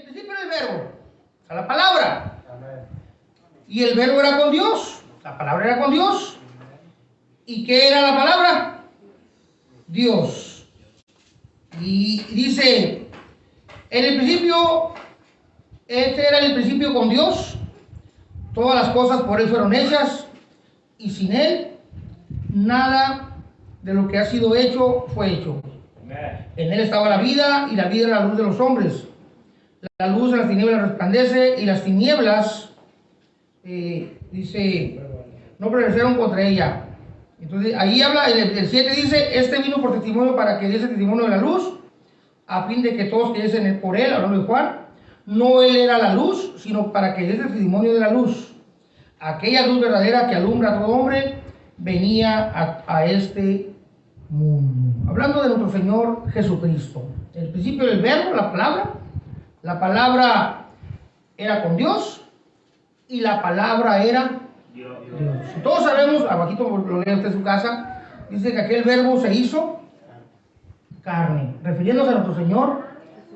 principio era el verbo, o sea, la palabra. Y el verbo era con Dios, la palabra era con Dios. ¿Y qué era la palabra? Dios. Y dice, en el principio, este era el principio con Dios. Todas las cosas por Él fueron hechas, y sin Él, nada de lo que ha sido hecho fue hecho. En Él estaba la vida, y la vida era la luz de los hombres. La luz de las tinieblas resplandece, y las tinieblas, dice, no prevalecieron contra ella. Entonces, ahí habla, el 7 dice, este vino por testimonio para que diese testimonio de la luz, a fin de que todos creyesen por Él, hablando de Juan. No Él era la luz, sino para que diese testimonio de la luz. Aquella luz verdadera que alumbra a todo hombre, venía a este mundo. Hablando de nuestro Señor Jesucristo. El principio del verbo, la palabra era con Dios, y la palabra era Dios. Si todos sabemos, abajito lo lee usted en su casa, dice que aquel verbo se hizo carne, refiriéndose a nuestro Señor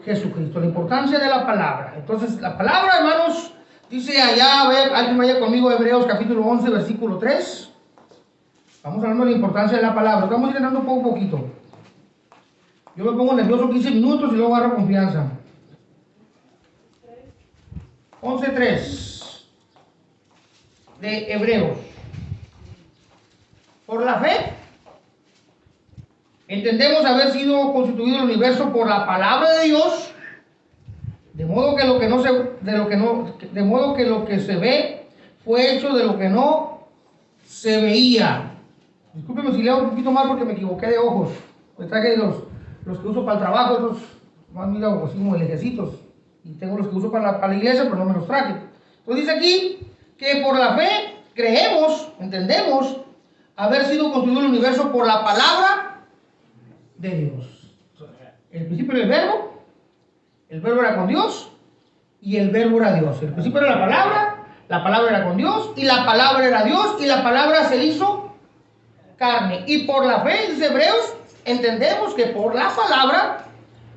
Jesucristo, la importancia de la palabra. Entonces, la palabra, hermanos, dice allá, a ver, alguien vaya conmigo a Hebreos capítulo 11, versículo 3. Estamos hablando de la importancia de la palabra. Estamos ir entrando poco a poquito. Yo me pongo nervioso 15 minutos y luego agarro confianza. 11:3 de Hebreos. Por la fe entendemos haber sido constituido el universo por la palabra de Dios, de modo que lo que se ve fue hecho de lo que no se veía. Discúlpeme si leo un poquito más porque me equivoqué de ojos. Me traje los que uso para el trabajo, esos más mira así como lejecitos. Y tengo los que uso para la iglesia, pero no me los traje. Entonces dice aquí que por la fe creemos, entendemos, haber sido construido el universo por la palabra de Dios. El principio era el verbo era con Dios, y el verbo era Dios. El principio era la palabra era con Dios, y la palabra era Dios, y la palabra se hizo carne. Y por la fe, dice Hebreos, entendemos que por la palabra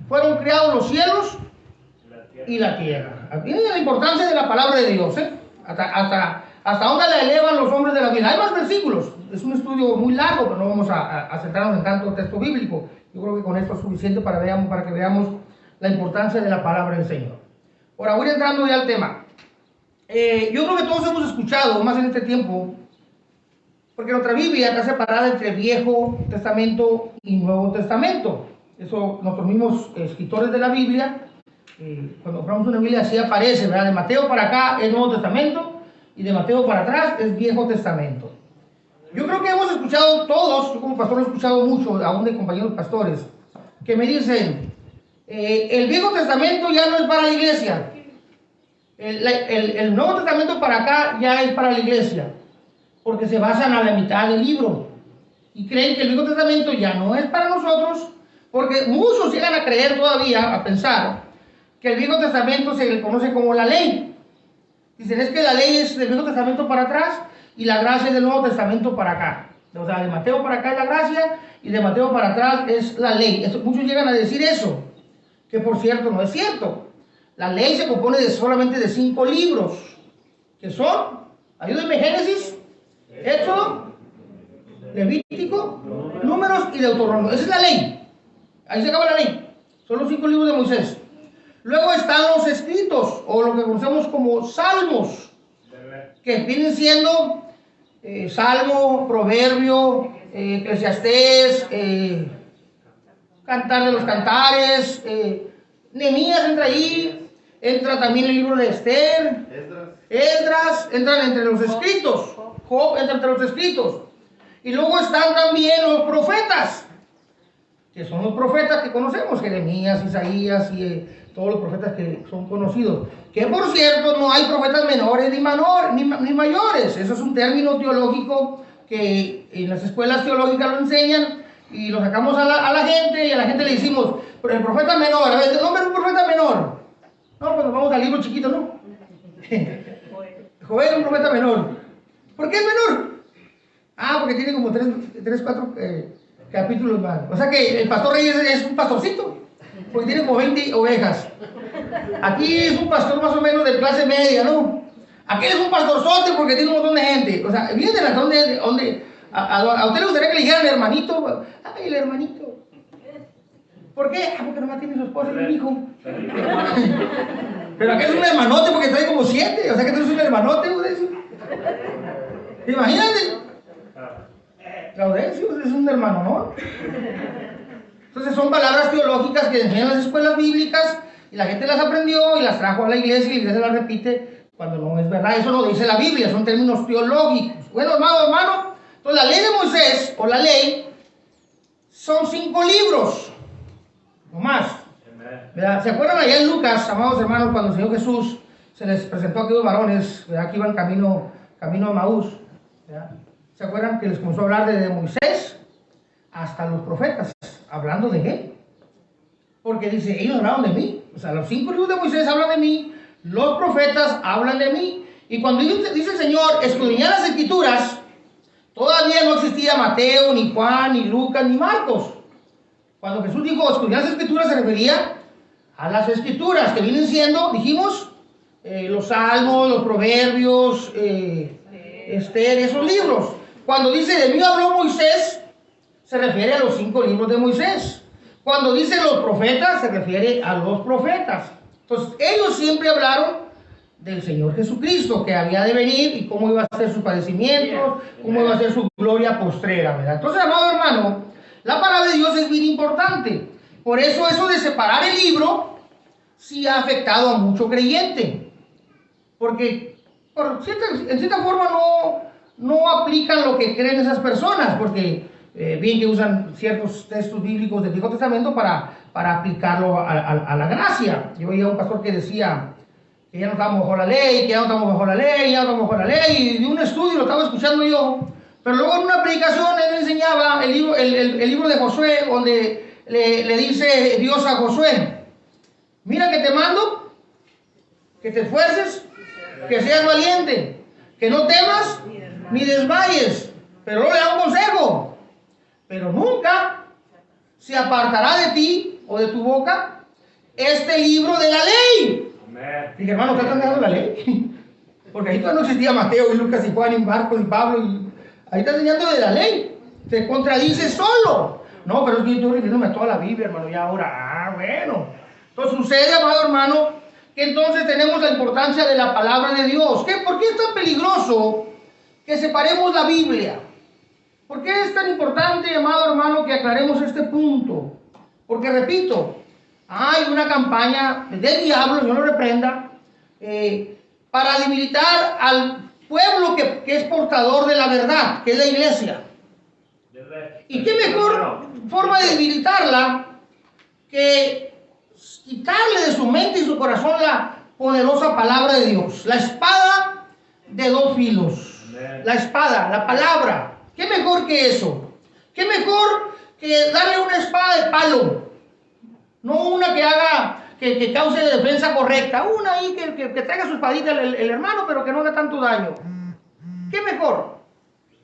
fueron creados los cielos y la tierra. Miren la importancia de la palabra de Dios, ¿eh? Hasta dónde la elevan los hombres de la vida. Hay más versículos, es un estudio muy largo, pero no vamos a centrarnos en tanto texto bíblico. Yo creo que con esto es suficiente para que veamos la importancia de la palabra del Señor. Ahora voy entrando ya al tema. Yo creo que todos hemos escuchado, más en este tiempo, porque nuestra Biblia está separada entre Viejo Testamento y Nuevo Testamento. Eso nuestros mismos escritores de la Biblia, cuando compramos una Biblia así aparece, ¿verdad? De Mateo para acá es Nuevo Testamento, y de Mateo para atrás es Viejo Testamento. Yo creo que hemos escuchado todos, yo como pastor he escuchado mucho, aún de compañeros pastores, que me dicen, el Viejo Testamento ya no es para la iglesia, el Nuevo Testamento para acá ya es para la iglesia, porque se basan a la mitad del libro, y creen que el Viejo Testamento ya no es para nosotros, porque muchos llegan a creer todavía, a pensar, que el Viejo Testamento se le conoce como la ley. Dicen, es que la ley es del Viejo Testamento para atrás, y la gracia es del Nuevo Testamento para acá. O sea, de Mateo para acá es la gracia, y de Mateo para atrás es la ley. Muchos llegan a decir eso, que por cierto no es cierto. La ley se compone solamente de 5 libros, que son, ayúdenme, Génesis, Éxodo, Levítico, Números y Deuteronomio. Esa es la ley. Ahí se acaba la ley. Son los 5 libros de Moisés. Luego están los escritos, o lo que conocemos como salmos, que vienen siendo Salmo, Proverbio, Eclesiastés, Cantar de los Cantares, Nehemías entra ahí, entra también el libro de Esther, Esdras, entran entre los escritos, Job entra entre los escritos. Y luego están también los profetas, que son los profetas que conocemos, Jeremías, Isaías y todos los profetas que son conocidos. Que por cierto, no hay profetas menores ni mayores. Eso es un término teológico que en las escuelas teológicas lo enseñan y lo sacamos a la gente, y a la gente le decimos, pero el profeta menor, a ver, ¿de dónde es un profeta menor? No, pues nos vamos al libro chiquito, ¿no? Joel es un profeta menor. ¿Por qué es menor? Ah, porque tiene como 4 capítulos más. O sea que el pastor Reyes es un pastorcito, porque tiene como 20 ovejas. Aquí es un pastor más o menos de clase media, ¿no? Aquel es un pastorzote porque tiene un montón de gente. O sea, fíjate la donde a usted le gustaría que le dijeran hermanito. Ay, el hermanito. ¿Por qué? Ah, porque nomás tiene su esposa y un hijo. Pero aquel es un hermanote porque trae como 7. O sea que tú eres un hermanote, Gaudencio. Imagínate. Gaudencio es un hermano, ¿no? Entonces son palabras teológicas que enseñan en las escuelas bíblicas y la gente las aprendió y las trajo a la iglesia y la iglesia las repite cuando no es verdad. Eso no dice la Biblia, son términos teológicos. Bueno, hermano, entonces la ley de Moisés o la ley son 5 libros, no más. ¿Se acuerdan allá en Lucas, amados hermanos, cuando el Señor Jesús se les presentó a aquellos varones, ¿verdad?, que iban camino a Maús? ¿Se acuerdan que les comenzó a hablar desde Moisés hasta los profetas, hablando de él? Porque dice, ellos hablaron de mí. O sea, los 5 libros de Moisés hablan de mí, los profetas hablan de mí. Y cuando dice el Señor, escudriñad las escrituras, todavía no existía Mateo, ni Juan, ni Lucas, ni Marcos. Cuando Jesús dijo escudriñad las escrituras, se refería a las escrituras, que vienen siendo, dijimos, los salmos, los proverbios, Esther, esos libros. Cuando dice de mí habló Moisés, se refiere a los 5 libros de Moisés. Cuando dice los profetas, se refiere a los profetas. Entonces, ellos siempre hablaron del Señor Jesucristo, que había de venir y cómo iba a ser sus padecimientos, cómo iba a ser su gloria postrera, ¿verdad? Entonces, amado hermano, la palabra de Dios es bien importante. Por eso de separar el libro sí ha afectado a mucho creyente. Porque en cierta forma no aplican lo que creen esas personas, porque bien que usan ciertos textos bíblicos del Antiguo Testamento para aplicarlo a la gracia. Yo oía a un pastor que decía que ya no estamos bajo la ley, que ya no estamos bajo la ley, ya no estamos bajo la ley, y de un estudio lo estaba escuchando yo, pero luego en una predicación él enseñaba el libro de Josué, donde le dice Dios a Josué, mira que te mando, que te esfuerces, que seas valiente, que no temas ni desmayes, pero luego le da un consejo, pero nunca se apartará de ti o de tu boca este libro de la ley. Dije, hermano, ¿usted está enseñando la ley? Porque ahí todavía no existía Mateo y Lucas y Juan y Marcos y Pablo. Ahí está enseñando de la ley. Se contradice solo. No, pero es que yo estoy refiriéndome a toda la Biblia, hermano. Y ahora, bueno. Entonces sucede, amado hermano, que entonces tenemos la importancia de la palabra de Dios. ¿Por qué es tan peligroso que separemos la Biblia? ¿Por qué es tan importante, amado hermano, que aclaremos este punto? Porque, repito, hay una campaña del diablo, Dios lo reprenda, para debilitar al pueblo que es portador de la verdad, que es la iglesia. ¿Y qué mejor forma de debilitarla que quitarle de su mente y su corazón la poderosa palabra de Dios? La espada de 2 filos. La espada, la palabra. ¿Qué mejor que eso? ¿Qué mejor que darle una espada de palo? No una que haga, que cause defensa correcta. Una ahí que traiga su espadita el hermano, pero que no haga tanto daño. ¿Qué mejor?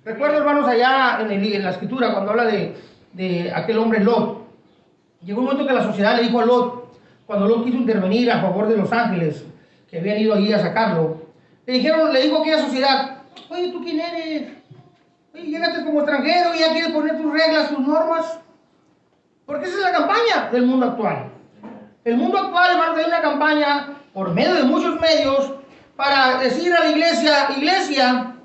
Recuerdo, hermanos, allá en la escritura, cuando habla de aquel hombre Lot. Llegó un momento que la sociedad le dijo a Lot, cuando Lot quiso intervenir a favor de los ángeles, que habían ido allí a sacarlo, le dijo a aquella sociedad, oye, ¿tú quién eres? Oye, llegaste como extranjero y ya quieres poner tus reglas, tus normas. Porque esa es la campaña del mundo actual. El mundo actual, hermanos, hay una campaña por medio de muchos medios para decir a la iglesia,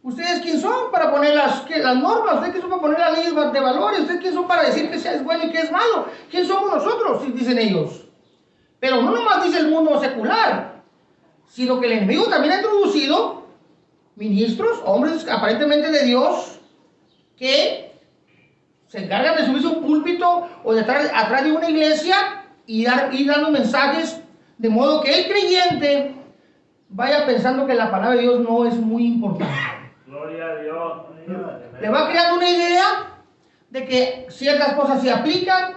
¿ustedes quién son para poner las normas? ¿Ustedes quién son para poner las leyes de valores? ¿Ustedes quién son para decir que es bueno y que es malo? ¿Quién somos nosotros? Dicen ellos. Pero no nomás dice el mundo secular, sino que el enemigo también ha introducido ministros, hombres aparentemente de Dios, que se encargan de subirse a un púlpito o de estar atrás de una iglesia y ir dando mensajes, de modo que el creyente vaya pensando que la palabra de Dios no es muy importante. Gloria a Dios. Le va creando una idea de que ciertas cosas se aplican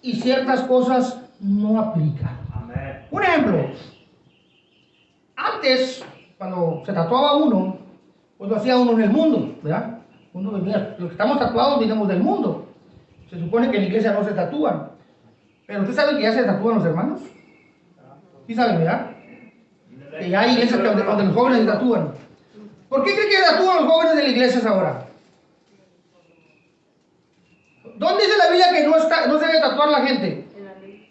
y ciertas cosas no aplican. Amén. Un ejemplo, antes, cuando se tatuaba uno, pues lo hacía uno en el mundo, ¿verdad? Uno venía, los que estamos tatuados venimos del mundo. Se supone que en la iglesia no se tatúan. Pero ¿ustedes saben que ya se tatúan los hermanos? Sí saben, ¿verdad? Que ya hay iglesias donde los jóvenes tatúan. ¿Por qué creen que tatúan los jóvenes de las iglesias ahora? ¿Dónde dice la Biblia que no se debe tatuar la gente? En la ley.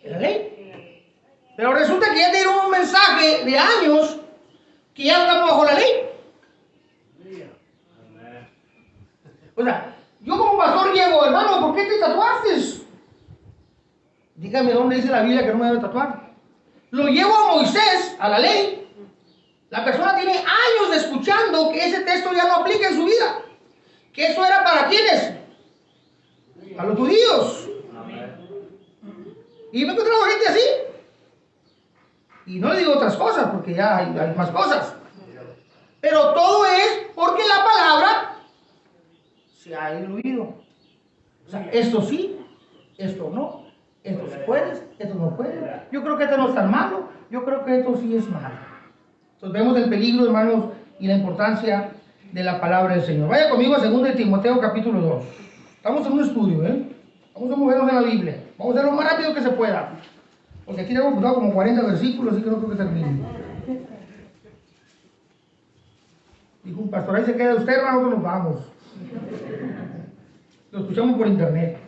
¿En la ley? Pero resulta que ya tienen un mensaje de años que ya estamos bajo la ley. O sea, yo como pastor llego, hermano, ¿por qué te tatuaste? Dígame dónde dice la Biblia que no me debe tatuar. Lo llevo a Moisés, a la ley. La persona tiene años escuchando que ese texto ya no aplica en su vida. Que eso era para ¿quiénes? A los judíos. Y me he encontrado gente así. Y no le digo otras cosas porque ya hay más cosas. Pero todo es porque la palabra se ha diluido. O sea, esto sí, esto no, esto sí puedes, esto no puedes. Yo creo que esto no es tan malo, yo creo que esto sí es malo. Entonces vemos el peligro, hermanos, y la importancia de la palabra del Señor. Vaya conmigo a 2 de Timoteo capítulo 2. Estamos en un estudio, Vamos a movernos en la Biblia. Vamos a hacerlo lo más rápido que se pueda. Porque aquí tenemos como 40 versículos, así que no creo que termine. Dijo un pastor, ahí se queda usted, hermano, que nos vamos. Lo escuchamos por internet.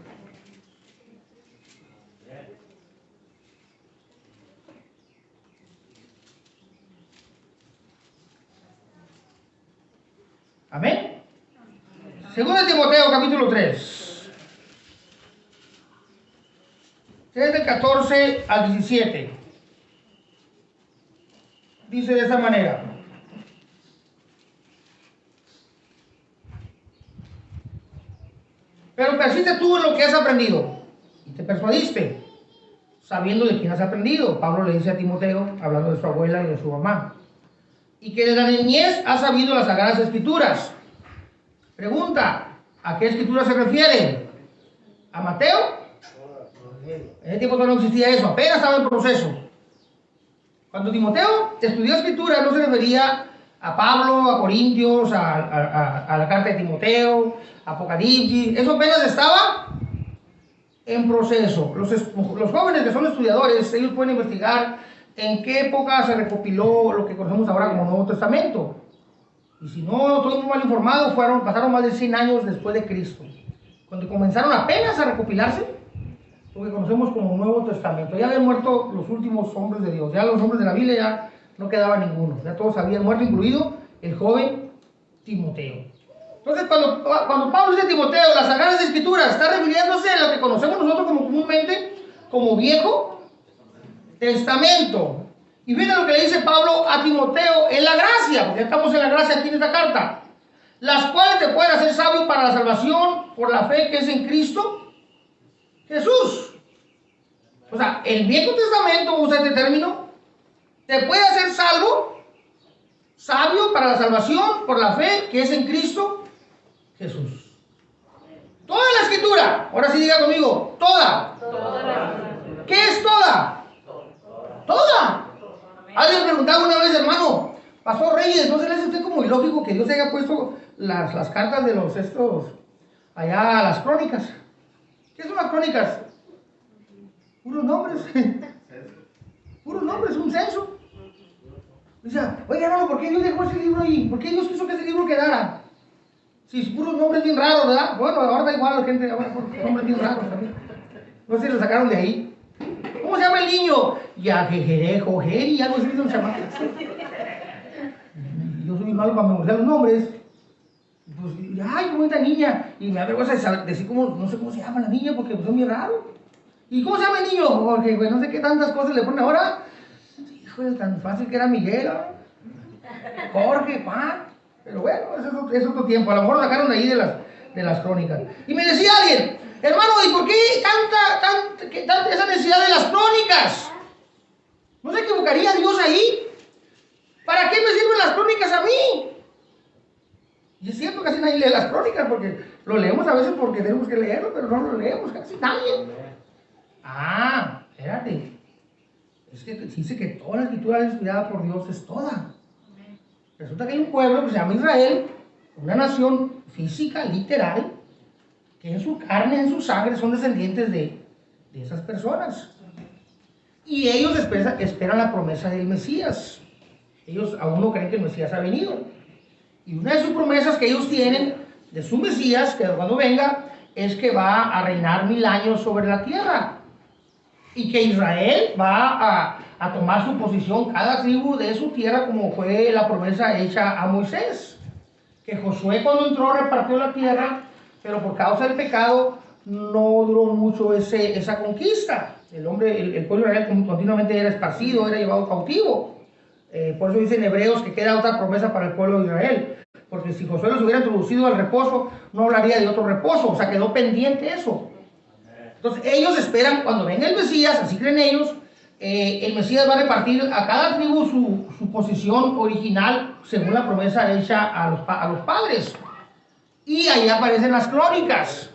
Amén. 2 de Timoteo capítulo 3. Desde 14 al 17. Dice de esta manera. Pero persiste tú en lo que has aprendido y te persuadiste, sabiendo de quién has aprendido. Pablo le dice a Timoteo, hablando de su abuela y de su mamá, y que desde la niñez has sabido las Sagradas Escrituras. Pregunta, ¿a qué escritura se refiere? ¿A Mateo? En ese tiempo no existía eso, apenas estaba en proceso. Cuando Timoteo estudió escritura no se refería a Pablo, a Corintios, a la carta de Timoteo, a Apocalipsis. Eso apenas estaba en proceso. Los jóvenes que son estudiadores, ellos pueden investigar en qué época se recopiló lo que conocemos ahora como Nuevo Testamento. Y si no estoy muy mal informado, pasaron más de 100 años después de Cristo, cuando comenzaron apenas a recopilarse lo que conocemos como Nuevo Testamento. Ya habían muerto los últimos hombres de Dios, ya los hombres de la Biblia ya no quedaba ninguno, ya todos habían muerto, incluido el joven Timoteo. Entonces, cuando Pablo dice Timoteo, las Sagradas Escrituras, está refiriéndose a lo que conocemos nosotros como comúnmente como Viejo Testamento. Y miren lo que le dice Pablo a Timoteo en la gracia, porque ya estamos en la gracia aquí en esta carta, las cuales te pueden hacer sabio para la salvación por la fe que es en Cristo Jesús. O sea, el Viejo Testamento, usa este término, te puede hacer sabio para la salvación por la fe que es en Cristo Jesús. Toda la Escritura, ahora sí diga conmigo, toda. ¿Qué es toda? Toda. Alguien preguntaba una vez, hermano, Pastor Reyes, ¿no se le hace a usted como ilógico que Dios haya puesto las cartas de los allá, las crónicas? ¿Qué son las crónicas? Puros nombres. Puros nombres, un censo. O sea, oiga, hermano, ¿por qué Dios dejó ese libro ahí? ¿Por qué Dios quiso que ese libro quedara? Si puros nombres bien raros, ¿verdad? Bueno, ahora da igual a la gente, ahora nombres bien raros también. No sé si lo sacaron de ahí. ¿Cómo se llama el niño? Yajejeré, Jojeri, algo así de un chamaco. Yo soy muy malo para memorizar los nombres. Pues, ay, qué bonita niña. Y me da vergüenza de decir cómo, no sé cómo se llama la niña porque son bien raros. ¿Y cómo se llama el niño? Jorge, güey, no sé qué tantas cosas le ponen ahora. Hijo, es tan fácil que era Miguel, ¿no? Jorge, Juan. Pero bueno, es otro tiempo. A lo mejor lo sacaron de ahí de las crónicas. Y me decía alguien, hermano, ¿y por qué tanta esa necesidad de las crónicas? ¿No se equivocaría Dios ahí? ¿Para qué me sirven las crónicas a mí? Y es cierto que casi nadie lee las crónicas, porque lo leemos a veces porque tenemos que leerlo, pero no lo leemos casi nadie. Ah, espérate. Es que dice que toda la escritura inspirada por Dios es toda. Resulta que hay un pueblo que se llama Israel, una nación física, literal, que en su carne, en su sangre son descendientes de de esas personas. Y ellos esperan la promesa del Mesías. Ellos aún no creen que el Mesías ha venido. Y una de sus promesas que ellos tienen de su Mesías, que cuando venga, es que va a reinar 1000 años sobre la tierra. Y que Israel va a tomar su posición, cada tribu de su tierra, como fue la promesa hecha a Moisés. Que Josué cuando entró repartió la tierra, pero por causa del pecado no duró mucho esa conquista. El pueblo de Israel continuamente era esparcido, era llevado cautivo. Por eso dicen Hebreos que queda otra promesa para el pueblo de Israel. Porque si Josué los hubiera introducido al reposo, no hablaría de otro reposo. O sea, quedó pendiente eso. Entonces, ellos esperan cuando venga el Mesías, así creen ellos, el Mesías va a repartir a cada tribu su posición original según la promesa hecha a los padres. Y ahí aparecen las crónicas.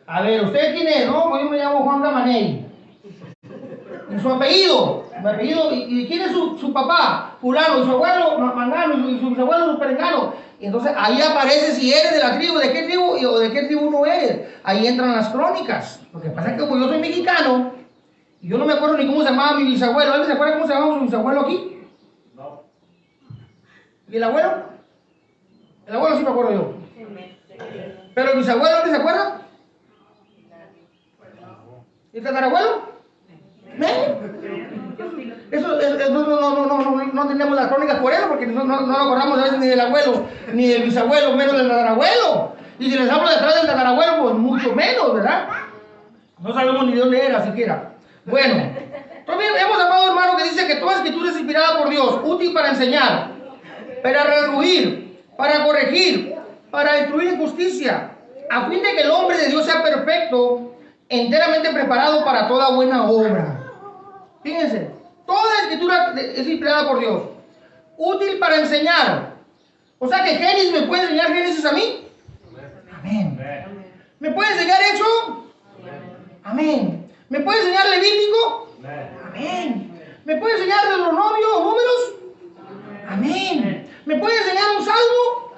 A ver, ¿usted quién es? No, pues yo me llamo Juan Gamaney. ¿Y su apellido? ¿Y quién es su papá? Fulano, y su abuelo Mangano, y su bisabuelo Perengano. Y entonces ahí aparece si eres de la tribu, de qué tribu o de qué tribu no eres. Ahí entran las crónicas. Lo que pasa es que como yo soy mexicano, y yo no me acuerdo ni cómo se llamaba mi bisabuelo. ¿Alguien se acuerda cómo se llamaba su bisabuelo aquí? No. ¿Y el abuelo? El abuelo sí me acuerdo yo. ¿Pero el bisabuelo alguien se acuerda? ¿Y el tatarabuelo? No tenemos las crónicas por eso, porque no nos acordamos a veces ni del abuelo, ni del bisabuelo, menos del tatarabuelo. Y si les hablo detrás del tatarabuelo, pues mucho menos, ¿verdad? No sabemos ni de dónde era siquiera. Bueno, también hemos amado hermano que dice que toda escritura es inspirada por Dios, útil para enseñar, para redarguir, para corregir, para instruir en justicia, a fin de que el hombre de Dios sea perfecto, enteramente preparado para toda buena obra. Fíjense, toda escritura es inspirada por Dios, útil para enseñar. O sea que Génesis me puede enseñar Génesis a mí. Amén. ¿Me puede enseñar Éxodo? Amén. ¿Me puede enseñar Levítico? Amén. ¿Me puede enseñar Deuteronomio o Números? Amén. ¿Me puede enseñar un salmo?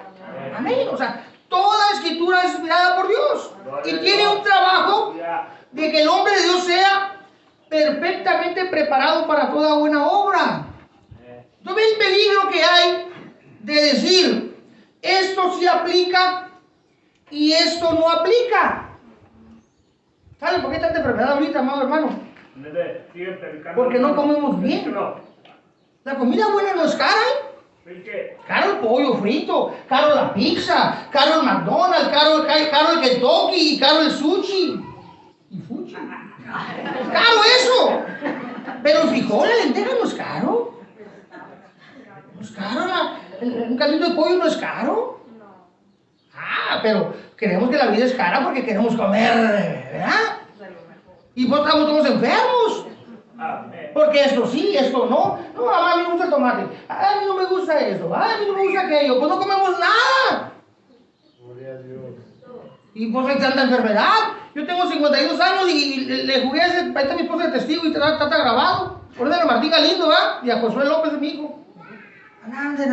Amén. O sea, toda escritura es inspirada por Dios y tiene un trabajo de que el hombre de Dios sea perfectamente preparado para toda buena obra. ¿No ve el peligro que hay de decir esto sí aplica y esto no aplica? ¿Saben por qué tanta enfermedad ahorita, amado hermano? Porque no comemos bien. La comida buena no es cara, ¿eh? Caro el pollo frito, caro la pizza, caro el McDonald's, caro el Kentucky, caro el sushi y fuchi. Caro eso. Pero el frijol, la lenteja no es caro. No es caro. Un caldito de pollo no es caro. Ah, pero creemos que la vida es cara porque queremos comer, ¿verdad? Y pues estamos todos enfermos. Porque esto sí, esto no. No, a mí me gusta el tomate. A mí no me gusta eso. A mí no me gusta aquello. Pues no comemos nada. Gloria a Dios. Y pues hay tanta enfermedad. Yo tengo 52 años y le jugué a ese. Ahí está mi esposa de testigo y está grabado. Por eso a Martín Galindo, ¿verdad? Y a Josué López, mi hijo. Andaban de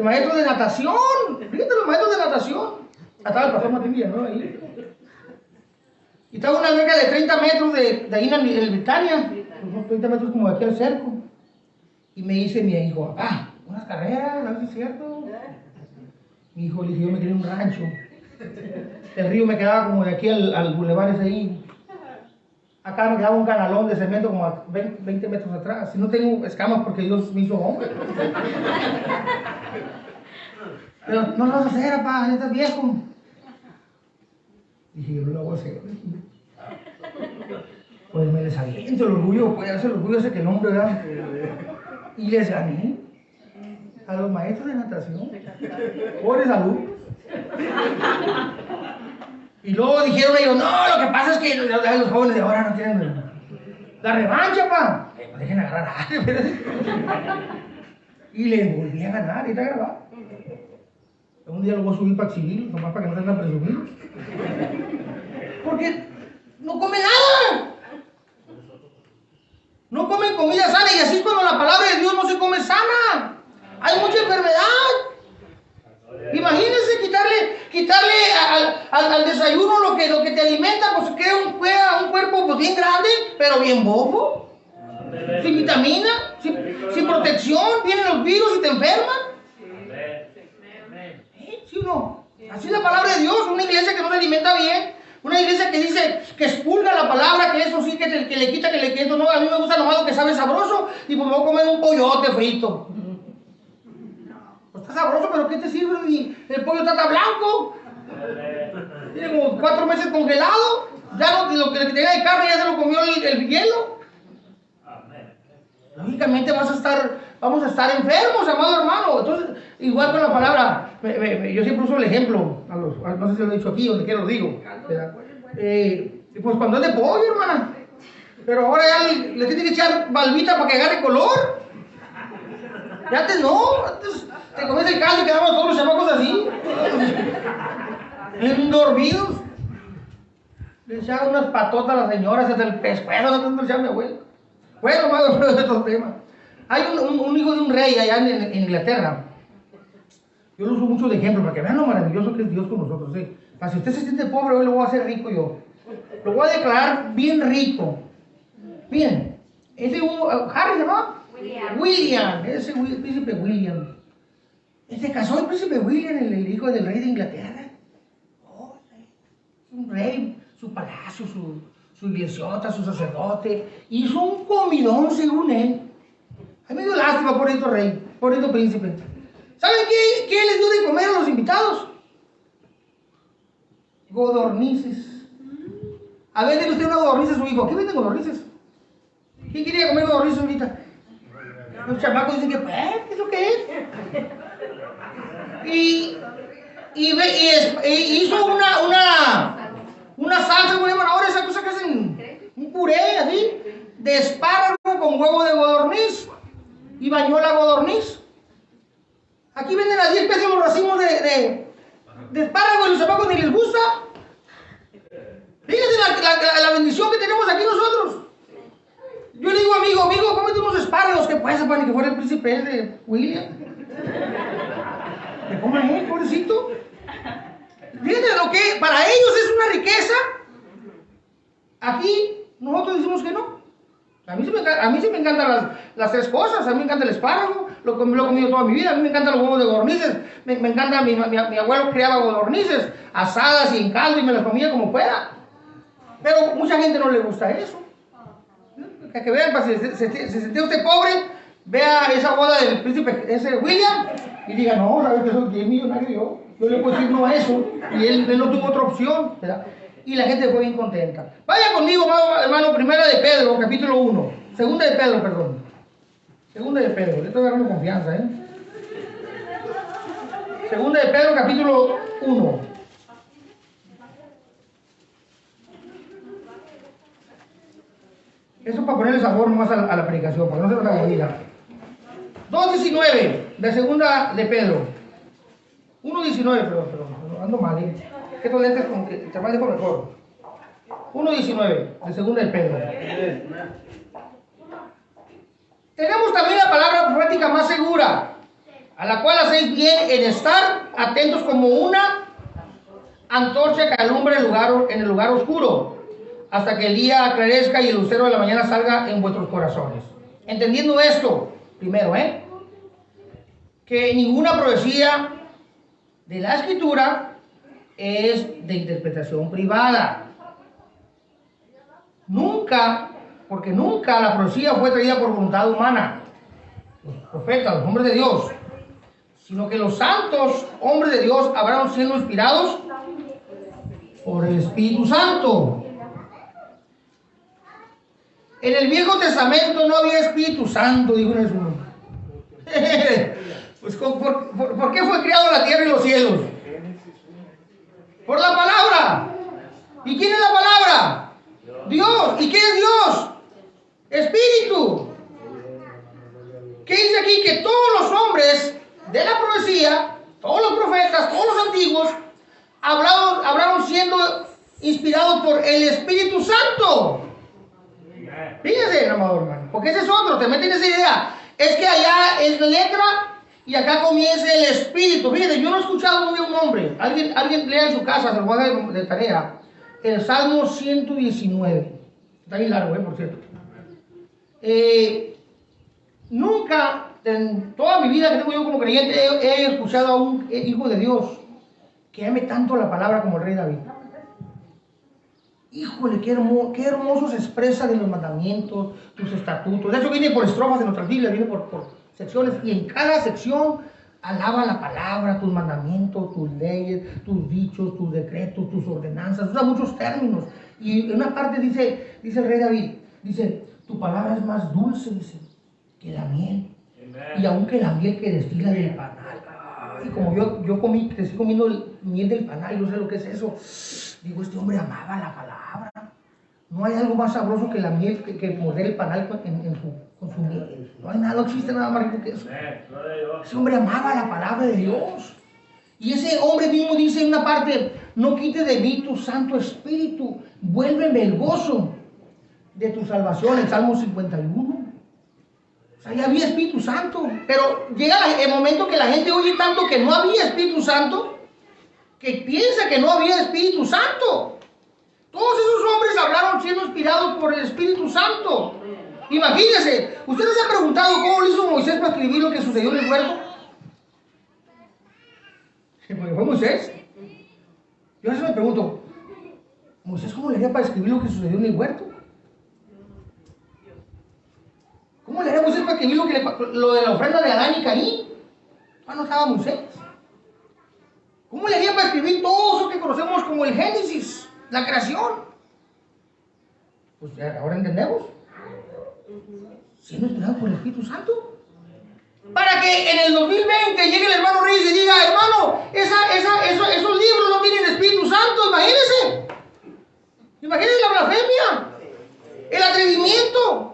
maestros de natación. Fíjate los maestros de natación. Estaba el pastor Martín Villanueva ahí. Y estaba una alberca de 30 metros de ahí en el Britannia. Unos 30 metros como de aquí al cerco. Y me dice mi hijo, papá, unas carreras, a ver si es cierto. Mi hijo le dije, yo me quería un rancho. El río me quedaba como de aquí al bulevar ese ahí. Acá me quedaba un canalón de cemento como a 20 metros atrás. Y no tengo escamas porque Dios me hizo hombre. Pero no lo vas a hacer, papá, ya estás viejo. Dije, yo no lo voy a hacer. Pues me les aviento el orgullo, pues hacer el orgullo ese que el hombre era. Y les gané a los maestros de natación. Pobres alumnos. Y luego dijeron ellos, no, lo que pasa es que los jóvenes de ahora no tienen la revancha, pa. No dejen agarrar a alguien. Y les volví a ganar, y está grabado. Un día lo voy a subir para exhibirlo, nomás para que no tengan presumidos. Porque no comen nada. No comen comida sana, y así es cuando la palabra de Dios no se come sana. Hay mucha enfermedad. Imagínense quitarle al desayuno lo que te alimenta, pues queda un pues bien grande, pero bien bofo. Sin vitamina, sin protección, vienen los virus y te enferman. ¿Sí o no? Así es la palabra de Dios. Una iglesia que no se alimenta bien, una iglesia que dice que expulga la palabra, que eso sí, que le quita, que le quita. No, a mí me gusta nomás lo que sabe sabroso y pues me voy a comer un pollote frito. Pues está sabroso, pero ¿qué te sirve? El pollo está blanco. Tiene como 4 meses congelado. Ya lo que tenía de carne ya se lo comió el hielo. Lógicamente vamos a estar enfermos, amado hermano. Entonces, igual con la palabra, yo siempre uso el ejemplo, no sé si lo he dicho aquí, donde quiera lo digo. Pues cuando es de pollo, hermana. Pero ahora ya le tiene que echar balbita para que agarre color. Ya antes no, antes te comes el caldo y quedamos todos los chamacos así. Dormidos. Le echaba unas patotas a las señoras hasta el pescuezo, no te echaba mi abuelo. Bueno, más de estos temas. Hay un hijo de un rey allá en Inglaterra. Yo lo uso mucho de ejemplo para que vean lo maravilloso que es Dios con nosotros. ¿Sí? Para si usted se siente pobre, hoy lo voy a hacer rico yo. Lo voy a declarar bien rico. Bien. Ese Harry se llama William. Ese príncipe William. Se casó el príncipe William, el hijo del rey de Inglaterra. Oh, un rey, su palacio, su iglesiota, su sacerdote. Hizo un comidón según él. A mí me dio lástima por este rey, por este príncipe. ¿Saben qué les dio de comer a los invitados? Godornices. A ver, denle usted una godorniz a su hijo. ¿Qué venden godornices? ¿Quién quería comer godornices ahorita? Los chamacos dicen que, ¿qué es lo que es? Y hizo una salsa, ¿cómo llaman ahora esa cosa que hacen? Un puré así, de espárrago con huevo de godorniz. Y bañó la godorniz. Aquí venden a 10 pesos los racimos de espárrago y los chamacos ni les gusta. Fíjense la bendición que tenemos aquí nosotros. Yo le digo, amigo, cómete unos espárragos que puede para que fuera el príncipe de William. ¿Me coman él, pobrecito? Fíjense lo que para ellos es una riqueza. Aquí nosotros decimos que no. A mí sí me encantan las 3 cosas. A mí me encanta el espárrago, lo he comido toda mi vida. A mí me encantan los huevos de godornices. Me encanta, mi abuelo criaba godornices asadas y en caldo y me las comía como fuera. Pero mucha gente no le gusta eso. Que vean, si se siente usted pobre, vea esa boda del príncipe ese William y diga, no, sabes que soy millonario yo le puedo decir no a eso. Y él no tuvo otra opción, ¿verdad? Y la gente fue bien contenta. Vaya conmigo, hermano, primera de Pedro, capítulo 1. Segunda de Pedro, perdón. Segunda de Pedro, le estoy agarrando confianza, ¿eh? Segunda de Pedro, capítulo 1. Eso para ponerle sabor nomás a la predicación, para que no se nos aburrida. 2.19 de segunda de Pedro. 1.19, perdón, ando mal, ¿eh? Estos lentes con que te manejo mejor. 1.19 de segunda de Pedro. Tenemos también la palabra profética más segura, a la cual hacéis bien en estar atentos como una antorcha que alumbra en el lugar oscuro, hasta que el día aclarezca y el lucero de la mañana salga en vuestros corazones. Entendiendo esto, primero, que ninguna profecía de la Escritura es de interpretación privada. Nunca, porque nunca la profecía fue traída por voluntad humana, los profetas, los hombres de Dios, sino que los santos hombres de Dios habrán sido inspirados por el Espíritu Santo. En el Viejo Testamento no había Espíritu Santo, dijo Jesús. Pues, ¿por qué fue creado la tierra y los cielos? Por la palabra. ¿Y quién es la palabra? Dios. ¿Y qué es Dios? Espíritu. ¿Qué dice aquí? Que todos los hombres de la profecía, todos los profetas, todos los antiguos, hablaron siendo inspirados por el Espíritu Santo. Fíjense, amado hermano, porque ese es otro, te meten esa idea. Es que allá es letra y acá comienza el Espíritu. Fíjense, yo no he escuchado muy a un hombre. Alguien lea en su casa, se lo voy a dar de tarea, el Salmo 119. Está bien largo, por cierto. Nunca en toda mi vida que tengo yo como creyente he escuchado a un hijo de Dios que ame tanto la palabra como el rey David. Híjole, qué hermoso se expresa de los mandamientos, tus estatutos. De hecho viene por estrofas en nuestras Biblias, viene por secciones, y en cada sección alaba la palabra, tus mandamientos, tus leyes, tus dichos, tus decretos, tus ordenanzas. Usa muchos términos. Y en una parte dice el rey David, dice, tu palabra es más dulce, dice, que la miel. Amen. Y aún que la miel que destila del panal. Y como yo crecí comiendo miel del panal, yo sé lo que es eso. Digo, este hombre amaba la palabra. No hay algo más sabroso que la miel, que morder el panal con su miel. No hay nada, no existe nada más rico que eso. Ese hombre amaba la palabra de Dios. Y ese hombre mismo dice en una parte, no quites de mí tu Santo Espíritu, vuélveme el gozo de tu salvación, el Salmo 51. O sea, ya había Espíritu Santo, pero llega el momento que la gente oye tanto que no había Espíritu Santo, que piensa que no había Espíritu Santo. Todos esos hombres hablaron siendo inspirados por el Espíritu Santo. Imagínense, ¿ustedes se han preguntado cómo lo hizo Moisés para escribir lo que sucedió en el huerto? Porque fue Moisés. Yo a veces me pregunto, ¿Moisés cómo le haría para escribir lo que sucedió en el huerto? ¿Cómo le haría Moisés para escribir lo de la ofrenda de Adán y Caín? No estaba Moisés. ¿Cómo le haría para escribir todo eso que conocemos como el Génesis, la creación? Pues ahora entendemos. Siendo inspirado por el Espíritu Santo. Para que en el 2020 llegue el hermano Reyes y diga, hermano, esos libros no tienen Espíritu Santo, imagínense. Imagínense la blasfemia, el atrevimiento.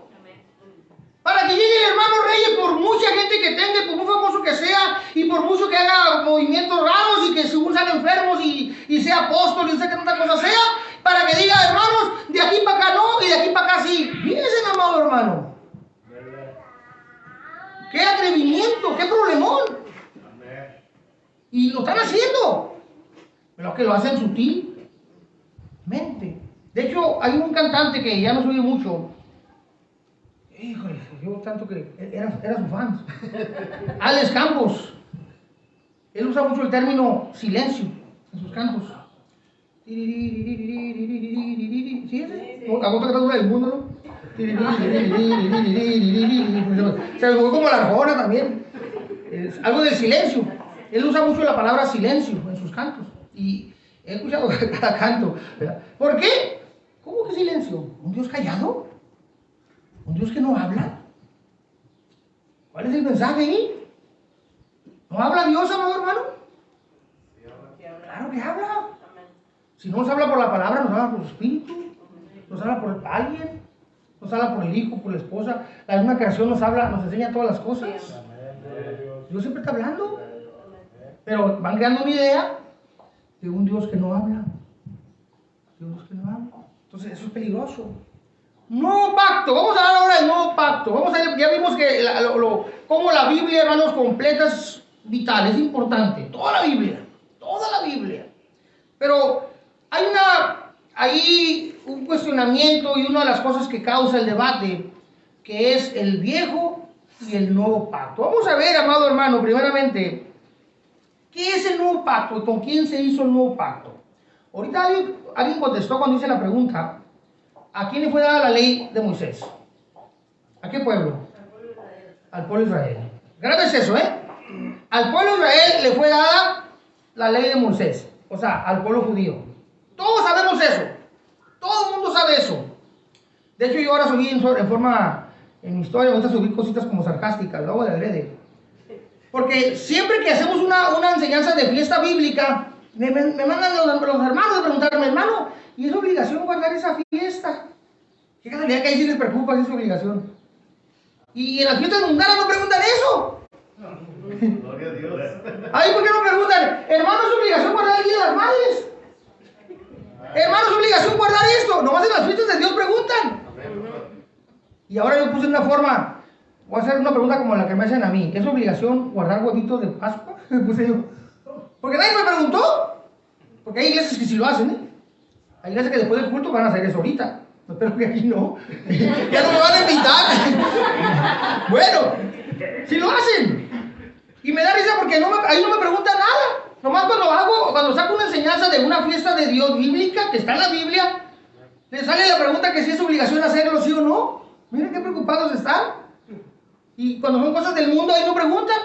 Para que llegue el hermano Reyes, por mucha gente que tenga, por muy famoso que sea, y por mucho que haga movimientos raros y que según sean enfermos y sea apóstol y no sé qué tanta cosa sea, para que diga, hermanos, de aquí para acá no y de aquí para acá sí. Fíjense, amado hermano. ¡Qué atrevimiento! ¡Qué problemón! Y lo están haciendo, pero que lo hacen sutilmente. De hecho, hay un cantante que ya no se oye mucho. Híjole, yo tanto que era su fan. Alex Campos. Él usa mucho el término silencio en sus cantos. ¿Sí? ¿A cuánto que dura el mundo, no? Se me fue como la arjona también. Es algo del silencio. Él usa mucho la palabra silencio en sus cantos. Y he escuchado cada canto, ¿verdad? ¿Por qué? ¿Cómo que silencio? ¿Un Dios callado? ¿Un Dios que no habla? ¿Cuál es el mensaje ahí? ¿No habla Dios, amado hermano? Claro que habla. Si no nos habla por la palabra, nos habla por su espíritu, nos habla por alguien, nos habla por el hijo, por la esposa. La misma creación nos habla, nos enseña todas las cosas. Dios siempre está hablando, pero van creando una idea de un Dios que no habla. De un Dios que no habla. Entonces eso es peligroso. Nuevo pacto, vamos a hablar ahora del nuevo pacto. Vamos a ver, ya vimos que cómo la Biblia, hermanos, completa es vital, es importante. Toda la Biblia. Pero hay un cuestionamiento y una de las cosas que causa el debate, que es el viejo y el nuevo pacto. Vamos a ver, amado hermano, primeramente, ¿qué es el nuevo pacto y con quién se hizo el nuevo pacto? Ahorita alguien contestó cuando hice la pregunta. ¿A quién le fue dada la ley de Moisés? ¿A qué pueblo? Al pueblo de Israel. Grave es eso, ¿eh? Al pueblo de Israel le fue dada la ley de Moisés. O sea, al pueblo judío. Todos sabemos eso. Todo el mundo sabe eso. De hecho, yo ahora subí en mi historia, me gusta subir cositas como sarcásticas, luego de adrede. Porque siempre que hacemos una enseñanza de fiesta bíblica, me mandan los hermanos a preguntarme, hermano, ¿y es obligación guardar esa fiesta? ¿Qué casualidad que ahí sí les preocupa si es obligación? Y en las fiestas mundanas no preguntan eso. Gloria a Dios. Ay, ¿por qué no preguntan? Hermano, ¿es obligación guardar el Día de las Madres? Hermano, ¿es obligación guardar esto? Nomás en las fiestas de Dios preguntan. Y ahora yo puse una forma, voy a hacer una pregunta como la que me hacen a mí. ¿Es obligación guardar huevitos de Pascua? Puse yo. Porque nadie me preguntó. Porque hay iglesias que sí lo hacen, ¿eh? Hay iglesias que después del culto van a hacer eso ahorita. Espero que aquí no. Ya no me van a invitar. Bueno, si lo hacen. Y me da risa porque ahí no me preguntan nada. Nomás cuando saco una enseñanza de una fiesta de Dios bíblica, que está en la Biblia, le sale la pregunta que si es obligación hacerlo, sí o no. Miren qué preocupados están. Y cuando son cosas del mundo, ahí no preguntan.